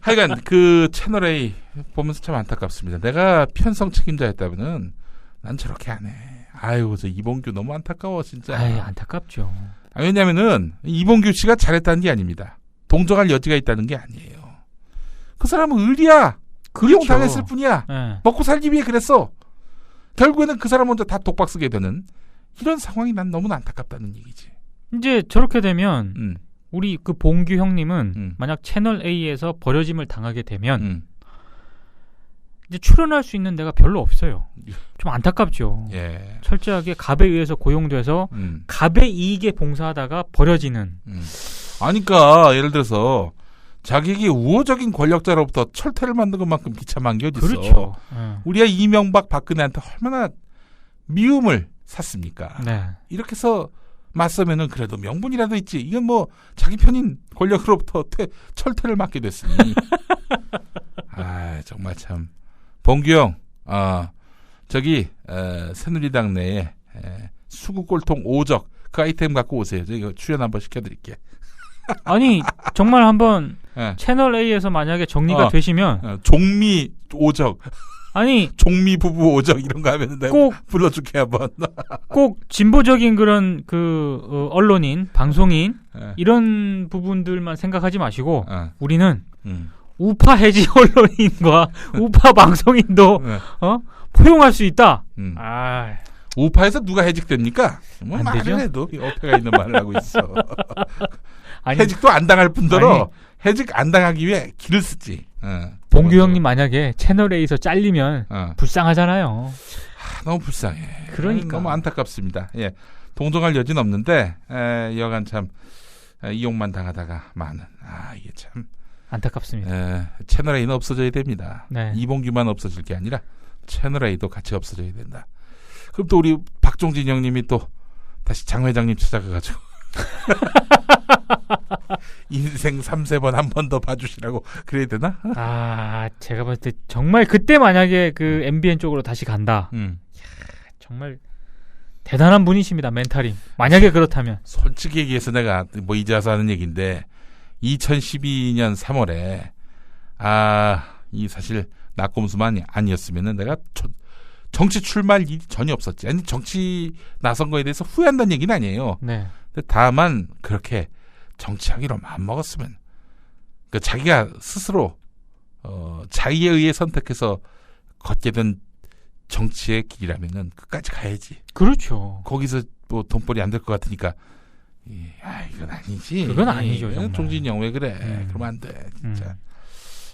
하여간 그 채널A 보면서 참 안타깝습니다. 내가 편성 책임자였다면은 난 저렇게 안 해. 아유, 저 이봉규 너무 안타까워 진짜. 안타깝죠. 왜냐면은 이봉규 씨가 잘했다는 게 아닙니다. 동정할 여지가 있다는 게 아니에요. 그 사람은 의리야. 그렇죠. 당했을 뿐이야. 네. 먹고 살기 위해 그랬어. 결국에는 그 사람 먼저 다 독박 쓰게 되는 이런 상황이 난 너무나 안타깝다는 얘기지. 이제 저렇게 되면 우리 그 봉규 형님은 만약 채널A에서 버려짐을 당하게 되면 이제 출연할 수 있는 데가 별로 없어요. 좀 안타깝죠. 예. 철저하게 갑에 의해서 고용돼서 갑의 이익에 봉사하다가 버려지는. 그러니까 예를 들어서 자기에게 우호적인 권력자로부터 철퇴를 만든 것만큼 비참한 게 어디 있어. 그렇죠. 우리가 이명박 박근혜한테 얼마나 미움을 샀습니까. 네. 이렇게 해서 맞서면은 그래도 명분이라도 있지. 이건 뭐 자기 편인 권력으로부터 철퇴를 맞게 됐으니. 정말 참. 봉규 형, 저기 새누리당 내에 수구꼴통 5적 그 아이템 갖고 오세요. 저희가 출연 한번 시켜드릴게. 아니 정말 한번 채널A에서 만약에 정리가 되시면 종미 5적 종미 부부 5적 이런 거 하면 내가 꼭 불러줄게 한번. 꼭 진보적인 그런 언론인, 방송인 이런 부분들만 생각하지 마시고 우리는 우파 해지 언론인과 우파 방송인도 포용할 수 있다. 우파에서 누가 해직됩니까? 뭐 말을 해도 어폐가 있는 말을 하고 있어. 해직도 안 당할 뿐더러 해직 안 당하기 위해 길을 쓰지. 봉규 형님 만약에 채널A에서 잘리면 불쌍하잖아요. 너무 불쌍해. 그러니까 너무 안타깝습니다. 예. 동정할 여지는 없는데 여간 참 이용만 당하다가 많은 이게 참 안타깝습니다. 채널A는 없어져야 됩니다. 네. 이봉규만 없어질 게 아니라 채널A도 같이 없어져야 된다. 그럼 또 우리 박종진 형님이 또 다시 장 회장님 찾아가가지고 인생 3-4번 한 번 더 봐주시라고 그래야 되나? 제가 봤을 때 정말 그때 만약에 그 MBN 쪽으로 다시 간다. 정말 대단한 분이십니다. 멘탈이. 만약에 그렇다면. 솔직히 얘기해서 내가 뭐 이제 와서 하는 얘기인데 2012년 3월에 이 사실 낙곰수만 아니었으면은 내가 정치 출마할 일이 전혀 없었지. 아니 정치 나선 거에 대해서 후회한다는 얘기는 아니에요. 네. 근데 다만 그렇게 정치하기로 마음먹었으면 자기가 스스로 자기에 의해 선택해서 걷게 된 정치의 길이라면은 끝까지 가야지. 그렇죠. 거기서 뭐 돈벌이 안 될 것 같으니까 이건 아니지. 그건 아니죠. 정말. 종진이 형 왜 그래? 그러면 안 돼. 진짜.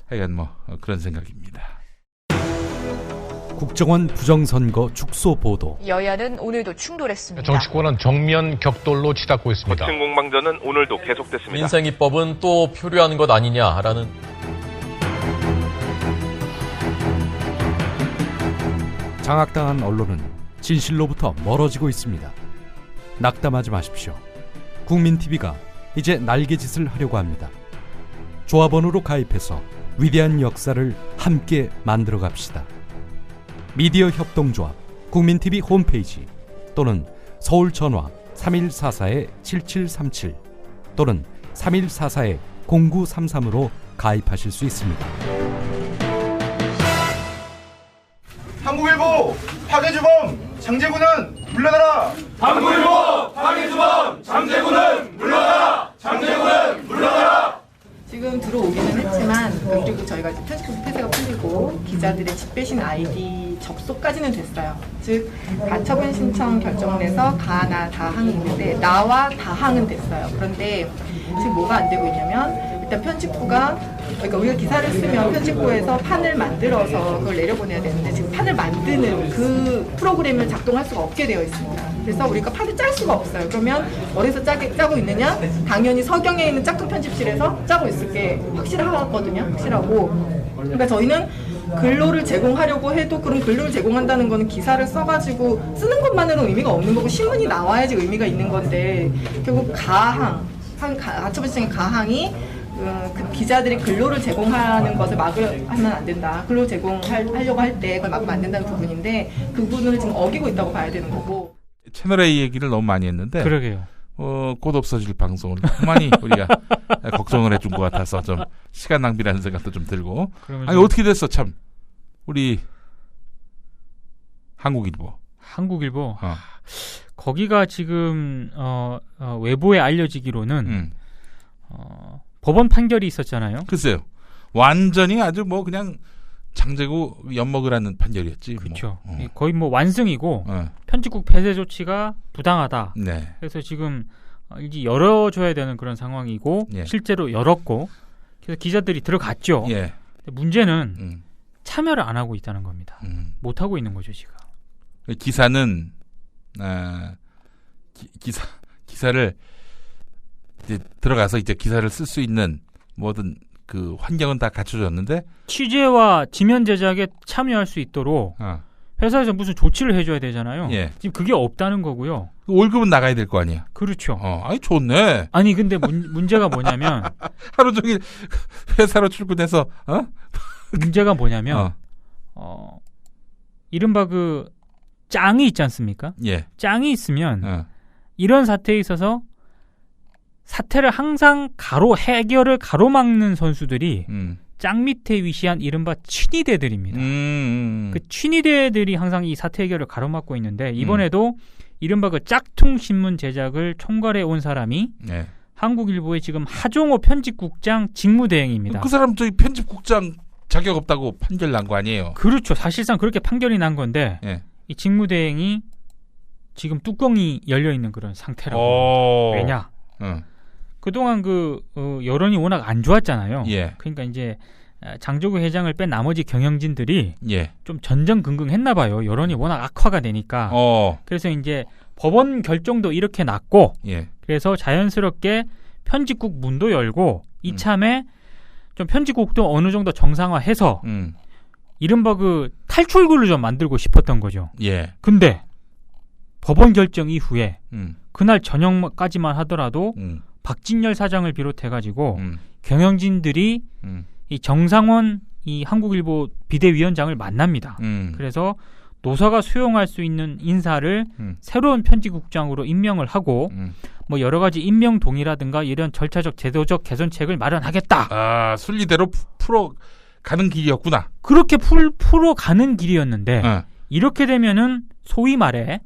하여간 뭐 그런 생각입니다. 국정원 부정선거 축소 보도. 여야는 오늘도 충돌했습니다. 정치권은 정면 격돌로 치닫고 있습니다. 거친 공방전은 오늘도 계속됐습니다. 민생입법은 또 표류하는 것 아니냐라는. 장악당한 언론은 진실로부터 멀어지고 있습니다. 낙담하지 마십시오. 국민TV가 이제 날개짓을 하려고 합니다. 조합원으로 가입해서 위대한 역사를 함께 만들어 갑시다. 미디어 협동조합 국민TV 홈페이지 또는 서울 전화 3144-7737 또는 3144-0933으로 가입하실 수 있습니다. 한국일보 파괴주범 장제군은 물러나라. 한국일보 파괴주범 장제군은 물러나라. 장제군은 물러나라. 지금 들어오기는 했지만 그리고 저희가 이제 편집국 폐쇄가 풀리고 기자들의 집배신 아이디 접속까지는 됐어요. 즉 가처분 신청 결정을 해서 가나 다항이 있는데 나와 다항은 됐어요. 그런데 지금 뭐가 안 되고 있냐면 일단 편집부가 그러니까 우리가 기사를 쓰면 편집부에서 판을 만들어서 그걸 내려보내야 되는데 지금 판을 만드는 그 프로그램을 작동할 수가 없게 되어 있습니다. 그래서 우리가 판을 짤 수가 없어요. 그러면 어디서 짜고 있느냐? 당연히 서경에 있는 짝퉁 편집실에서 짜고 있을 게 확실하거든요. 확실하고. 그러니까 저희는 근로를 제공하려고 해도 그런 근로를 제공한다는 거는 기사를 써가지고 쓰는 것만으로는 의미가 없는 거고 신문이 나와야지 의미가 있는 건데 결국 가처분 신청의 가항이 그 기자들이 근로를 제공하는 것을 하면 안 된다. 근로 제공하려고 할 때 그걸 막으면 안 된다는 부분인데 그 부분을 지금 어기고 있다고 봐야 되는 거고. 채널A 얘기를 너무 많이 했는데 그러게요. 곧 없어질 방송을 너무 많이 우리가 걱정을 해준 것 같아서 좀 시간 낭비라는 생각도 좀 들고. 아니 어떻게 됐어 참 우리 한국일보. 거기가 지금 외부에 알려지기로는 법원 판결이 있었잖아요. 글쎄요. 완전히 아주 뭐 그냥 장제구 엿먹으라는 판결이었지. 그렇죠. 거의 뭐 완승이고 편집국 폐쇄 조치가 부당하다. 네. 그래서 지금 이제 열어줘야 되는 그런 상황이고 실제로 열었고 그래서 기자들이 들어갔죠. 근데 문제는 참여를 안 하고 있다는 겁니다. 못 하고 있는 거죠 지금. 기사는 기사를 이제 들어가서 이제 기사를 쓸 수 있는 모든 그 환경은 다 갖춰졌는데 취재와 지면 제작에 참여할 수 있도록 회사에서 무슨 조치를 해줘야 되잖아요. 지금 그게 없다는 거고요. 월급은 나가야 될 거 아니야. 그렇죠. 아니 좋네. 아니 근데 문제가 뭐냐면 하루 종일 회사로 출근해서 문제가 뭐냐면 이른바 그 짱이 있지 않습니까? 짱이 있으면 이런 사태에 있어서 사태를 항상 해결을 가로막는 선수들이 짱 밑에 위시한 이른바 친위대들입니다. 그 친위대들이 항상 이 사태 해결을 가로막고 있는데 이번에도 이른바 그 짝퉁 신문 제작을 총괄해 온 사람이 한국일보의 지금 하종호 편집국장 직무대행입니다. 그 사람 저기 편집국장 자격 없다고 판결 난 거 아니에요? 그렇죠. 사실상 그렇게 판결이 난 건데 이 직무대행이 지금 뚜껑이 열려 있는 그런 상태라고. 왜냐? 그동안 여론이 워낙 안 좋았잖아요. 그러니까 이제 장제구 회장을 뺀 나머지 경영진들이 좀 전전긍긍했나 봐요. 여론이 워낙 악화가 되니까. 그래서 이제 법원 결정도 이렇게 났고 예. 그래서 자연스럽게 편집국 문도 열고 이참에 좀 편집국도 어느 정도 정상화해서 이른바 그 탈출구를 좀 만들고 싶었던 거죠. 예. 근데 법원 결정 이후에 그날 저녁까지만 하더라도 박진열 사장을 비롯해가지고 경영진들이 이 정상원 이 한국일보 비대위원장을 만납니다. 그래서 노사가 수용할 수 있는 인사를 새로운 편집국장으로 임명을 하고 뭐 여러 가지 임명 동의라든가 이런 절차적 제도적 개선책을 마련하겠다. 아, 순리대로 풀어가는 길이었구나. 그렇게 풀어가는 길이었는데 이렇게 되면은 소위 말해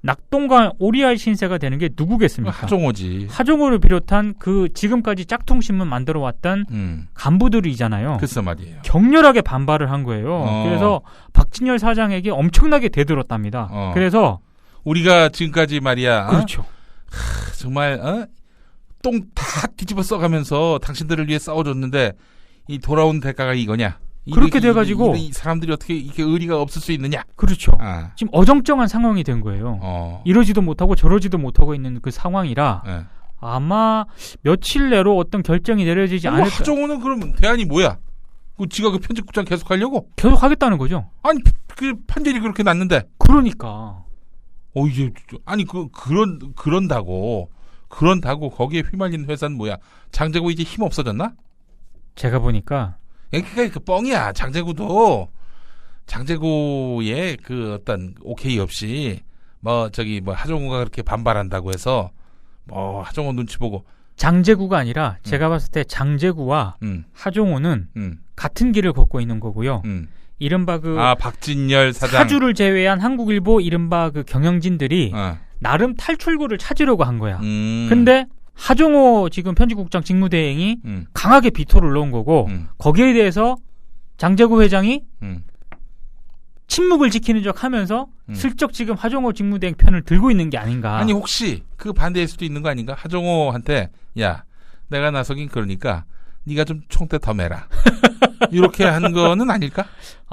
낙동강 오리알 신세가 되는 게 누구겠습니까? 하종호지. 하종호를 비롯한 그 지금까지 짝퉁신문 만들어 왔던 간부들이잖아요. 글쎄 말이에요. 격렬하게 반발을 한 거예요. 그래서 박진열 사장에게 엄청나게 대들었답니다. 그래서 우리가 지금까지 말이야. 그렇죠. 정말 똥 다 뒤집어 써가면서 당신들을 위해 싸워줬는데 이 돌아온 대가가 이거냐? 그렇게 돼가지고 이 사람들이 어떻게 이렇게 의리가 없을 수 있느냐? 그렇죠. 지금 어정쩡한 상황이 된 거예요. 이러지도 못하고 저러지도 못하고 있는 그 상황이라 아마 며칠 내로 어떤 결정이 내려지지 않을까. 하정우는 그럼 대안이 뭐야? 지가 그 편집국장 계속 하려고? 계속 하겠다는 거죠. 아니 그 판결이 그렇게 났는데. 그러니까. 이제 아니 그런다고 거기에 휘말리는 회사는 뭐야? 장제구 이제 힘 없어졌나? 제가 보니까. 그러니까 그 뻥이야. 장제구의 그 어떤 오케이 없이 뭐 하정우가 그렇게 반발한다고 해서 뭐 하정우 눈치 보고 장제구가 아니라 제가 봤을 때 장제구와 하정우는 같은 길을 걷고 있는 거고요. 이른바 그 박진열 사장 사주를 제외한 한국일보 이른바 그 경영진들이 나름 탈출구를 찾으려고 한 거야. 근데 하종호 지금 편집국장 직무대행이 강하게 비토를 넣은 거고 거기에 대해서 장제구 회장이 침묵을 지키는 척 하면서 슬쩍 지금 하종호 직무대행 편을 들고 있는 게 아닌가. 아니 혹시 그 반대일 수도 있는 거 아닌가? 하종호한테 야 내가 나서긴 그러니까 네가 좀 총대 더 매라. 이렇게 한 거는 아닐까?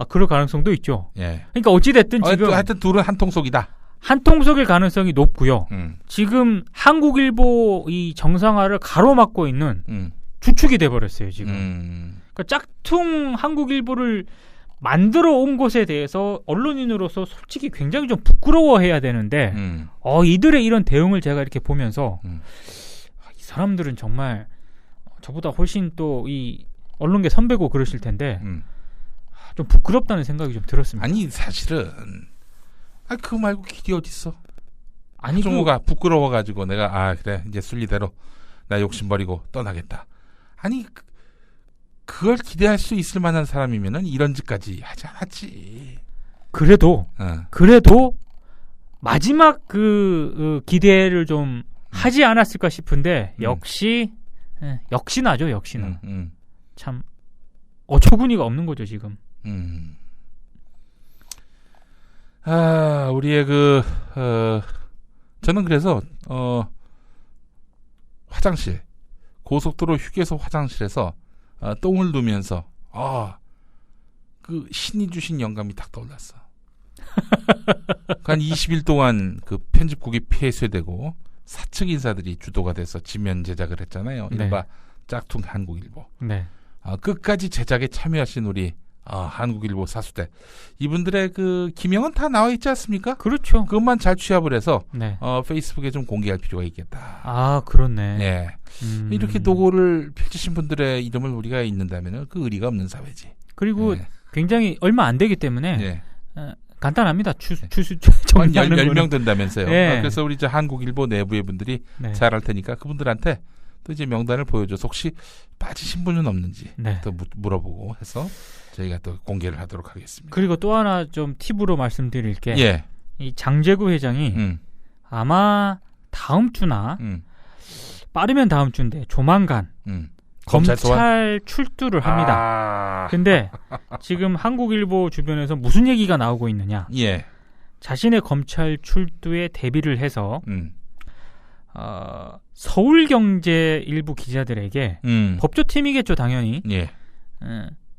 그럴 가능성도 있죠. 예. 그러니까 어찌됐든 지금 하여튼 둘은 한 통속이다. 한 통속일 가능성이 높고요. 지금 한국일보 이 정상화를 가로막고 있는 주축이 돼버렸어요. 지금. 그러니까 짝퉁 한국일보를 만들어 온 것에 대해서 언론인으로서 솔직히 굉장히 좀 부끄러워해야 되는데 이들의 이런 대응을 제가 이렇게 보면서 이 사람들은 정말 저보다 훨씬 또 이 언론계 선배고 그러실 텐데 좀 부끄럽다는 생각이 좀 들었습니다. 아니 사실은 그거 말고 길이 어딨어? 하종우가 부끄러워가지고 내가 그래 이제 순리대로 나 욕심 버리고 떠나겠다. 아니 그걸 기대할 수 있을 만한 사람이면은 이런 짓까지 하지 않았지. 그래도 마지막 그 기대를 좀 하지 않았을까 싶은데 역시나죠. 참 어처구니가 없는 거죠 지금. 우리의 저는 그래서 화장실 고속도로 휴게소 화장실에서 똥을 누면서 그 신이 주신 영감이 딱 떠올랐어. 한 20일 동안 그 편집국이 폐쇄되고 사측 인사들이 주도가 돼서 지면 제작을 했잖아요. 이른바 짝퉁 한국일보. 네. 끝까지 제작에 참여하신 우리 한국일보 사수대 이분들의 그 기명은 다 나와 있지 않습니까? 그렇죠. 그것만 잘 취합을 해서 페이스북에 좀 공개할 필요가 있겠다. 그렇네. 네. 이렇게 노고를 펼치신 분들의 이름을 우리가 읽는다면 그 의리가 없는 사회지. 그리고 굉장히 얼마 안 되기 때문에 간단합니다. 한 10명 된다면서요. 그래서 우리 한국일보 내부의 분들이 잘 할 테니까 그분들한테 또 이제 명단을 보여줘서 혹시 빠지신 분은 없는지 또 물어보고 해서 저희가 또 공개를 하도록 하겠습니다. 그리고 또 하나 좀 팁으로 말씀드릴 게 이 장제구 회장이 아마 다음 주나 빠르면 다음 주인데 조만간 검찰 출두를 합니다. 근데 지금 한국일보 주변에서 무슨 얘기가 나오고 있느냐? 자신의 검찰 출두에 대비를 해서 서울경제 일부 기자들에게 법조팀이겠죠 당연히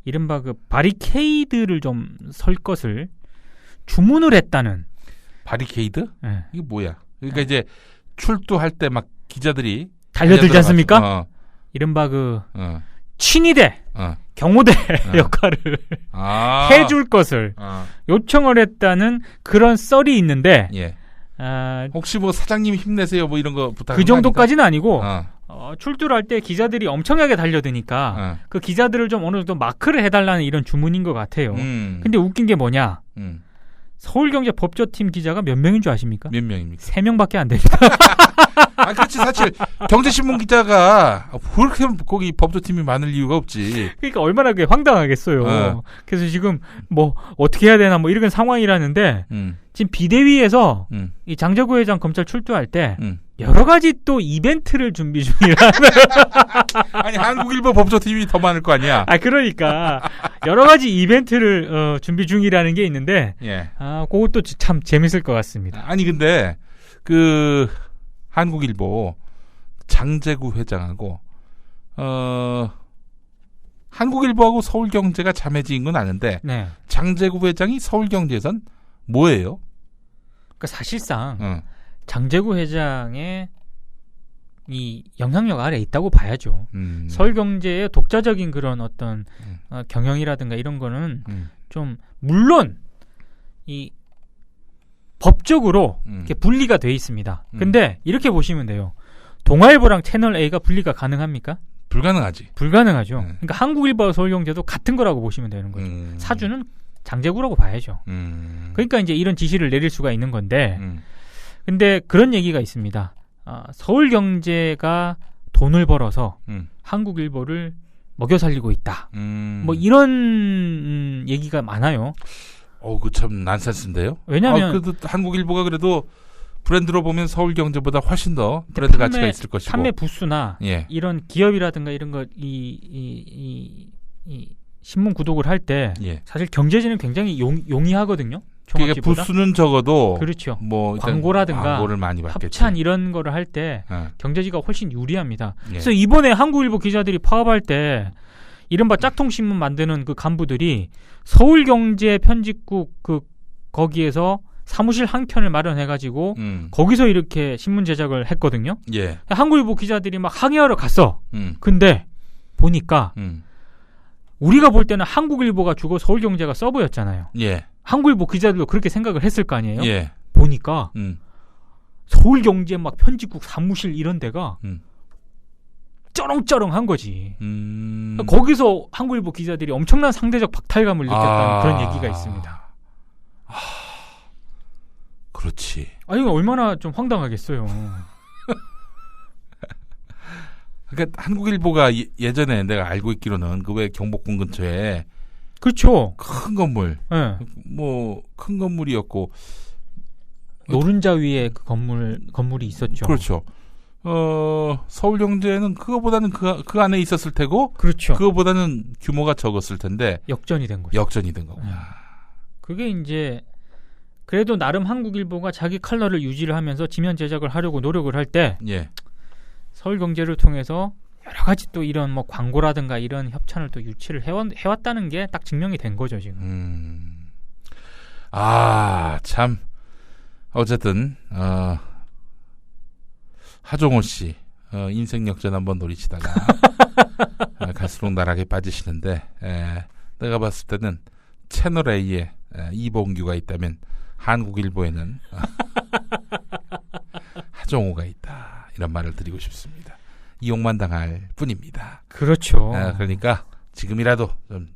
이른바 그 바리케이드를 좀 설 것을 주문을 했다는 바리케이드? 이게 뭐야? 그러니까 이제 출두할 때 막 기자들이 달려들지 않습니까? 이른바 친위대, 경호대 역할을 해줄 것을 요청을 했다는 그런 썰이 있는데 혹시 뭐 사장님 힘내세요 뭐 이런 거 부탁 그 정도까지는 아니고 출두를 할 때 기자들이 엄청나게 달려드니까 그 기자들을 좀 어느 정도 마크를 해달라는 이런 주문인 것 같아요. 근데 웃긴 게 뭐냐? 서울경제 법조팀 기자가 몇 명인 줄 아십니까? 몇 명입니까? 3명밖에 안 됩니다. 그렇지. 사실 경제신문 기자가 그렇게 거기 법조팀이 많을 이유가 없지. 그러니까 얼마나 그게 황당하겠어요. 그래서 지금 뭐 어떻게 해야 되나 뭐 이런 상황이라는데 지금 비대위에서 이 장재구 회장 검찰 출두할 때 여러 가지 또 이벤트를 준비 중이라는. 아니 한국일보 법조팀이 더 많을 거 아니야. 그러니까 여러 가지 이벤트를 준비 중이라는 게 있는데 그것도 참 재밌을 것 같습니다. 아니 근데 한국일보 장재구 회장하고 한국일보하고 서울경제가 자매지인 건 아는데 장재구 회장이 서울경제에선 뭐예요? 그러니까 사실상 장재구 회장의 이 영향력 아래에 있다고 봐야죠. 서울경제의 독자적인 그런 어떤 경영이라든가 이런 거는 좀 물론 이 법적으로 이렇게 분리가 돼 있습니다. 근데 이렇게 보시면 돼요. 동아일보랑 채널A가 분리가 가능합니까? 불가능하지. 불가능하죠. 그러니까 한국일보와 서울경제도 같은 거라고 보시면 되는 거죠. 사주는 장재구라고 봐야죠. 그러니까 이제 이런 지시를 내릴 수가 있는 건데 근데 그런 얘기가 있습니다. 서울경제가 돈을 벌어서 한국일보를 먹여 살리고 있다. 뭐 이런 얘기가 많아요. 그 참 난센스인데요. 왜냐하면 그래도 한국일보가 그래도 브랜드로 보면 서울경제보다 훨씬 더 브랜드 가치가 있을 것이고 판매 부수나 이런 기업이라든가 이런 거 이 신문 구독을 할 때 사실 경제지는 굉장히 용이하거든요. 그러니까 부수는 적어도 그렇죠. 뭐 광고라든가 광고를 많이 받겠지. 협찬 이런 거를 할 때 경제지가 훨씬 유리합니다. 그래서 이번에 한국일보 기자들이 파업할 때 이른바 짝퉁신문 만드는 그 간부들이 서울경제 편집국 거기에서 사무실 한 켠을 마련해가지고 거기서 이렇게 신문 제작을 했거든요. 한국일보 기자들이 막 항의하러 갔어. 근데 보니까 우리가 볼 때는 한국일보가 주고 서울경제가 서브였잖아요. 한국일보 기자들도 그렇게 생각을 했을 거 아니에요. 보니까 서울경제 막 편집국 사무실 이런 데가 쩌렁쩌렁한 거지. 거기서 한국일보 기자들이 엄청난 상대적 박탈감을 느꼈다는 그런 얘기가 있습니다. 그렇지. 아니 얼마나 좀 황당하겠어요. 그러니까 한국일보가 예전에 내가 알고 있기로는 그 왜 경복궁 근처에 그렇죠. 큰 건물, 뭐 큰 건물이었고 노른자 위에 그 건물이 있었죠. 그렇죠. 서울경제는 그거보다는 그 안에 있었을 테고, 그렇죠. 그거보다는 규모가 적었을 텐데 역전이 된 거죠. 역전이 된 거구나. 그게 이제 그래도 나름 한국일보가 자기 컬러를 유지를 하면서 지면 제작을 하려고 노력을 할 때 서울경제를 통해서 여러 가지 또 이런 뭐 광고라든가 이런 협찬을 또 유치를 해왔다는 게 딱 증명이 된 거죠 지금. 참 어쨌든 하종호 씨 인생 역전 한번 노리시다가 갈수록 나락에 빠지시는데 내가 봤을 때는 채널 A에 이봉규가 있다면 한국일보에는 하종호가 있다 이런 말을 드리고 싶습니다. 이용만 당할 뿐입니다. 그렇죠. 그러니까 지금이라도 좀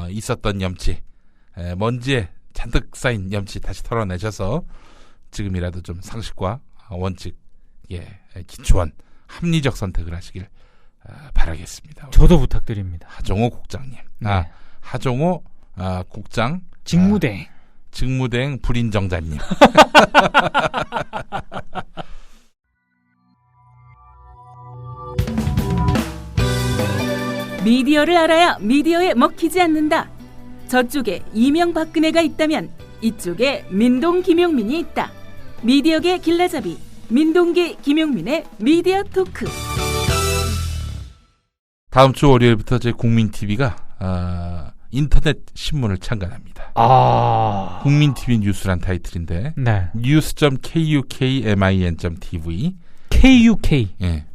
있었던 염치 먼지에 잔뜩 쌓인 염치 다시 털어내셔서 지금이라도 좀 상식과 원칙 기초한 합리적 선택을 하시길 바라겠습니다. 저도 부탁드립니다. 하종호 국장님. 하종호 국장 직무대행. 직무대행 불인정자님. 미디어를 알아야 미디어에 먹히지 않는다. 저쪽에 이명박근혜가 있다면 이쪽에 민동 김용민이 있다. 미디어계 길라잡이 민동기 김용민의 미디어 토크. 다음 주 월요일부터 제 국민TV가 인터넷 신문을 창간합니다. 국민TV 뉴스란 타이틀인데 네. news.kukmin.tv KUK. 예.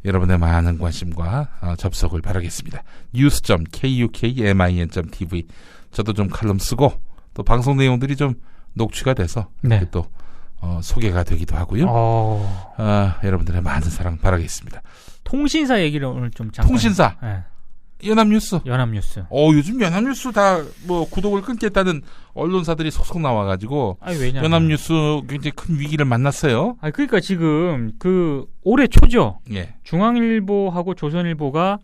여러분의 많은 관심과 접속을 바라겠습니다. news.kukmin.tv. 저도 좀 칼럼 쓰고 또 방송 내용들이 좀 녹취가 돼서 네. 또 소개가 되기도 하고요. 여러분들의 많은 사랑 바라겠습니다. 통신사 얘기를 오늘 좀 잠깐. 통신사. 네. 연합뉴스. 요즘 연합뉴스 다 뭐 구독을 끊겠다는 언론사들이 속속 나와가지고 연합뉴스 굉장히 큰 위기를 만났어요. 그러니까 지금 올해 초죠. 예. 중앙일보하고 조선일보가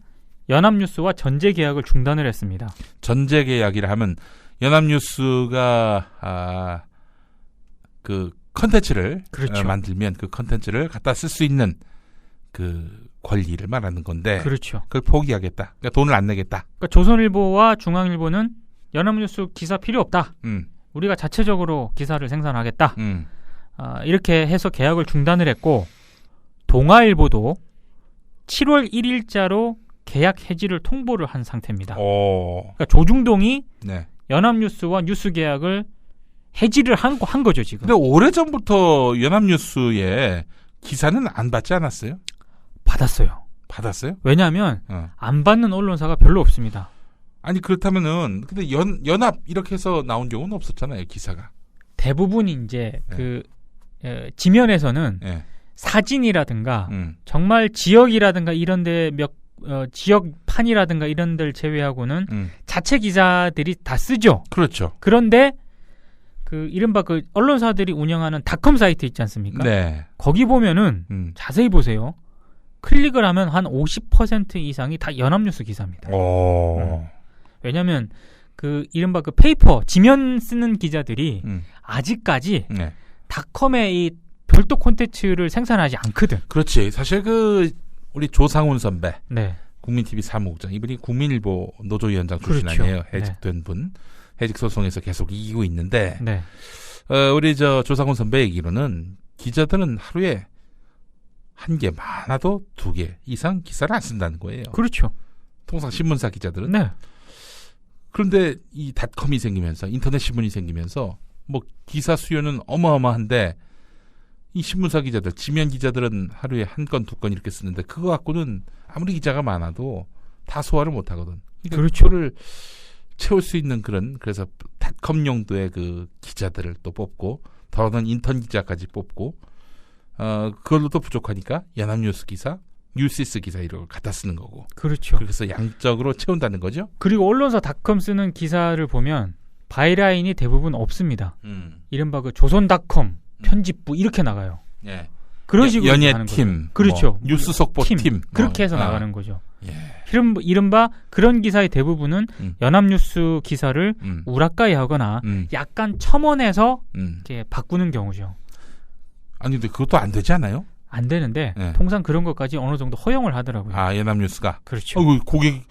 연합뉴스와 전제 계약을 중단을 했습니다. 전제 계약이라 하면 연합뉴스가 그 컨텐츠를 그렇죠. 만들면 그 컨텐츠를 갖다 쓸 수 있는 그 권리를 말하는 건데, 그렇죠. 그걸 포기하겠다. 그러니까 돈을 안 내겠다. 그러니까 조선일보와 중앙일보는 연합뉴스 기사 필요 없다. 우리가 자체적으로 기사를 생산하겠다. 이렇게 해서 계약을 중단을 했고, 동아일보도 7월 1일자로 계약 해지를 통보를 한 상태입니다. 그러니까 조중동이 네. 연합뉴스와 뉴스 계약을 해지를 한 거죠 지금. 근데 오래전부터 연합뉴스에 기사는 안 받지 않았어요? 받았어요? 왜냐하면 안 받는 언론사가 별로 없습니다. 아니 그렇다면은 근데 연합 이렇게 해서 나온 경우는 없었잖아요, 기사가. 대부분이 이제 지면에서는 사진이라든가 정말 지역이라든가 이런데 지역판이라든가 이런 데를 제외하고는 자체 기자들이 다 쓰죠. 그렇죠. 그런데 이른바 언론사들이 운영하는 닷컴 사이트 있지 않습니까? 네. 거기 보면은 자세히 보세요. 클릭을 하면 한 50% 이상이 다 연합뉴스 기사입니다. 왜냐하면 이른바 페이퍼 지면 쓰는 기자들이 아직까지 닷컴의 이 별도 콘텐츠를 생산하지 않거든. 그렇지. 사실 우리 조상훈 선배, 네. 국민TV 사무국장, 이분이 국민일보 노조위원장 출신 그렇죠. 아니에요. 해직된 분. 해직 소송에서 계속 이기고 있는데, 네. 우리 조상훈 선배 얘기로는 기자들은 하루에 1개, 많아도 2개 이상 기사를 안 쓴다는 거예요. 그렇죠. 통상 신문사 기자들은. 네. 그런데 이 닷컴이 생기면서, 인터넷 신문이 생기면서 뭐 기사 수요는 어마어마한데, 이 신문사 기자들, 지면 기자들은 하루에 1건, 2건 이렇게 쓰는데, 그거 갖고는 아무리 기자가 많아도 다 소화를 못 하거든. 그러니까 그렇죠. 그거를 채울 수 있는 그래서 닷컴 용도의 기자들을 또 뽑고, 더러는 인턴 기자까지 뽑고, 그걸로도 부족하니까 연합뉴스 기사, 뉴시스 기사 이런 걸 갖다 쓰는 거고. 그렇죠. 그래서 양적으로 채운다는 거죠. 그리고 언론사 닷컴 쓰는 기사를 보면 바이라인이 대부분 없습니다. 이른바 조선닷컴 편집부 이렇게 나가요. 예. 그런 식으로 연예팀, 그렇죠. 뉴스 속보팀 그렇게 해서 나가는 거죠. 이른바 그런 기사의 대부분은 연합뉴스 기사를 우라카이 하거나 약간 첨언해서 이렇게 바꾸는 경우죠. 아니 근데 그것도 안 되지 않아요? 안 되는데 통상 그런 것까지 어느 정도 허용을 하더라고요. 연합뉴스가. 그렇죠. 고객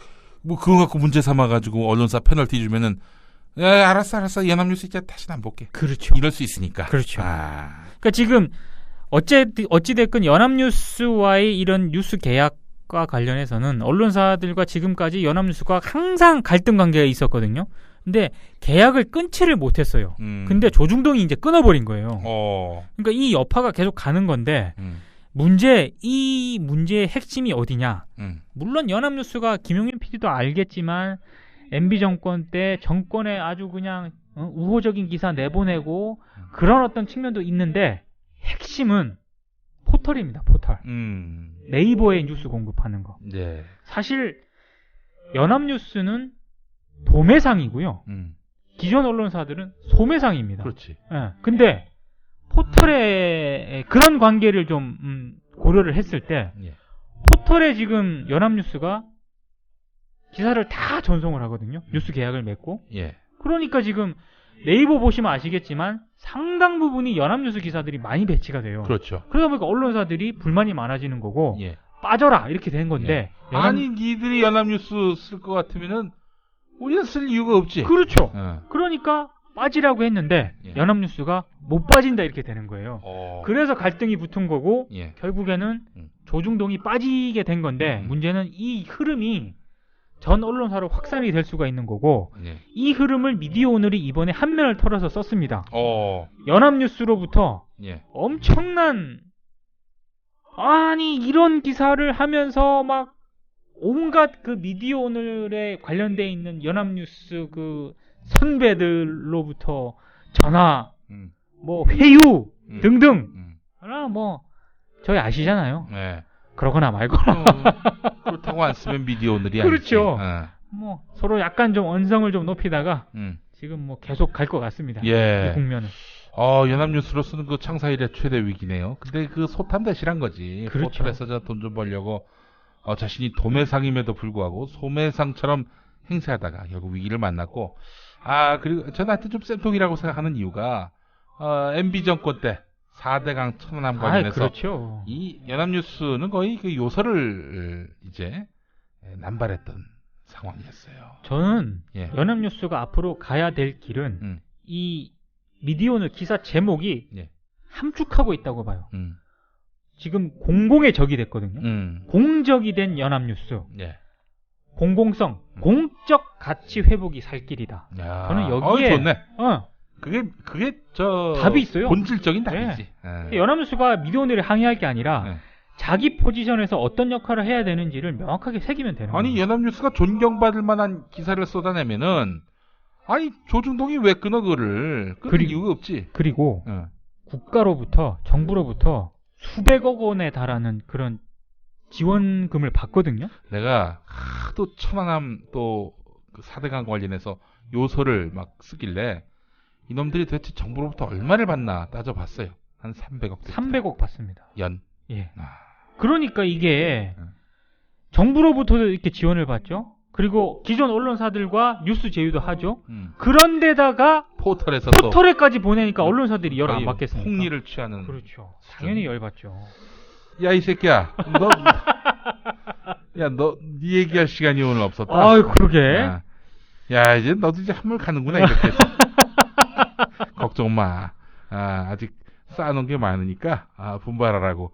그거 갖고 문제 삼아가지고 언론사 페널티 주면은 알았어 연합뉴스 이제 다시는 안 볼게. 그렇죠. 이럴 수 있으니까. 그렇죠. 그러니까 지금 어찌됐건 연합뉴스와의 이런 뉴스 계약과 관련해서는 언론사들과 지금까지 연합뉴스가 항상 갈등 관계가 있었거든요. 근데 계약을 끊지를 못했어요. 근데 조중동이 이제 끊어버린 거예요. 그러니까 이 여파가 계속 가는 건데 이 문제의 핵심이 어디냐? 물론 연합뉴스가 김용민 PD도 알겠지만 MB 정권 때 정권에 아주 그냥 우호적인 기사 내보내고 그런 어떤 측면도 있는데 핵심은 포털입니다. 포털. 네이버에 뉴스 공급하는 거. 네. 사실 연합뉴스는 도매상이고요. 기존 언론사들은 소매상입니다. 그렇지. 예. 근데 포털의 그런 관계를 좀 고려를 했을 때 포털에 지금 연합뉴스가 기사를 다 전송을 하거든요. 뉴스 계약을 맺고. 그러니까 지금 네이버 보시면 아시겠지만 상당 부분이 연합뉴스 기사들이 많이 배치가 돼요. 그렇죠. 그러다 보니까 언론사들이 불만이 많아지는 거고 빠져라 이렇게 된 건데 아니 니들이 연합뉴스 쓸 것 같으면은 우리는 쓸 이유가 없지. 그렇죠. 그러니까 빠지라고 했는데 연합뉴스가 못 빠진다 이렇게 되는 거예요. 그래서 갈등이 붙은 거고 결국에는 조중동이 빠지게 된 건데 문제는 이 흐름이 전 언론사로 확산이 될 수가 있는 거고 예. 이 흐름을 미디어오늘이 이번에 한 면을 털어서 썼습니다. 연합뉴스로부터 예. 엄청난 아니 이런 기사를 하면서 막 온갖 그 미디어오늘에 관련돼 있는 연합뉴스 그 선배들로부터 전화, 뭐 회유 등등. 뭐 저희 아시잖아요. 네. 그러거나 말거나. 그렇다고 안 쓰면 미디어오늘이 그렇죠. 아니지. 뭐 서로 약간 좀 언성을 좀 높이다가 지금 뭐 계속 갈 것 같습니다. 예. 이 국면은. 연합뉴스로서는 그 창사 이래 최대 위기네요. 근데 그 소탐 대실한 거지. 그렇죠. 포털에서 돈 좀 벌려고 자신이 도매상임에도 불구하고 소매상처럼 행세하다가 결국 위기를 만났고 그리고 저는 하여튼 좀 쌤통이라고 생각하는 이유가 MB 정권 때 4대강 천안함 관련해서 그렇죠. 이 연합뉴스는 거의 그 요소를 이제 남발했던 상황이었어요. 저는 연합뉴스가 앞으로 가야 될 길은 이 미디어오늘 기사 제목이 함축하고 있다고 봐요. 지금 공공의 적이 됐거든요. 공적이 된 연합뉴스. 공공성, 공적 가치 회복이 살 길이다. 저는 여기에 좋네. 그게 답이 있어요. 본질적인 답이지. 연합뉴스가 미디어오늘에 항의할 게 아니라 자기 포지션에서 어떤 역할을 해야 되는지를 명확하게 새기면 되는 거예요. 아니 연합뉴스가 존경받을 만한 기사를 쏟아내면은 조중동이 왜 끊어 그를 끊을 이유가 없지. 그리고 국가로부터 정부로부터 수백억 원에 달하는 그런 지원금을 받거든요. 내가 하도 천안함 또 그 4대강 관련해서 요소를 막 쓰길래 이놈들이 도대체 정부로부터 얼마를 받나 따져봤어요. 한 300억. 300억 받습니다. 연. 예. 그러니까 이게 정부로부터도 이렇게 지원을 받죠. 그리고 기존 언론사들과 뉴스 제휴도 하죠. 그런데다가 포털에까지 보내니까 언론사들이 열 안 받겠습니까? 홍리를 취하는. 그렇죠. 당연히 열 받죠. 야, 이 새끼야. 너 네 얘기할 시간이 오늘 없었다. 그러게. 야, 이제 너도 이제 한물 가는구나 이렇게 해서. 걱정 마. 아직 쌓아놓은 게 많으니까 분발하라고.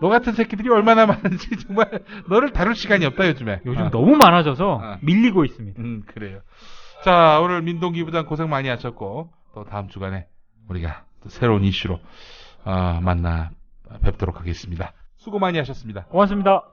너 같은 새끼들이 얼마나 많은지 정말 너를 다룰 시간이 없다 요즘에. 요즘 너무 많아져서 밀리고 있습니다. 그래요. 자, 오늘 민동기 부장 고생 많이 하셨고 또 다음 주간에 우리가 또 새로운 이슈로 만나 뵙도록 하겠습니다. 수고 많이 하셨습니다. 고맙습니다.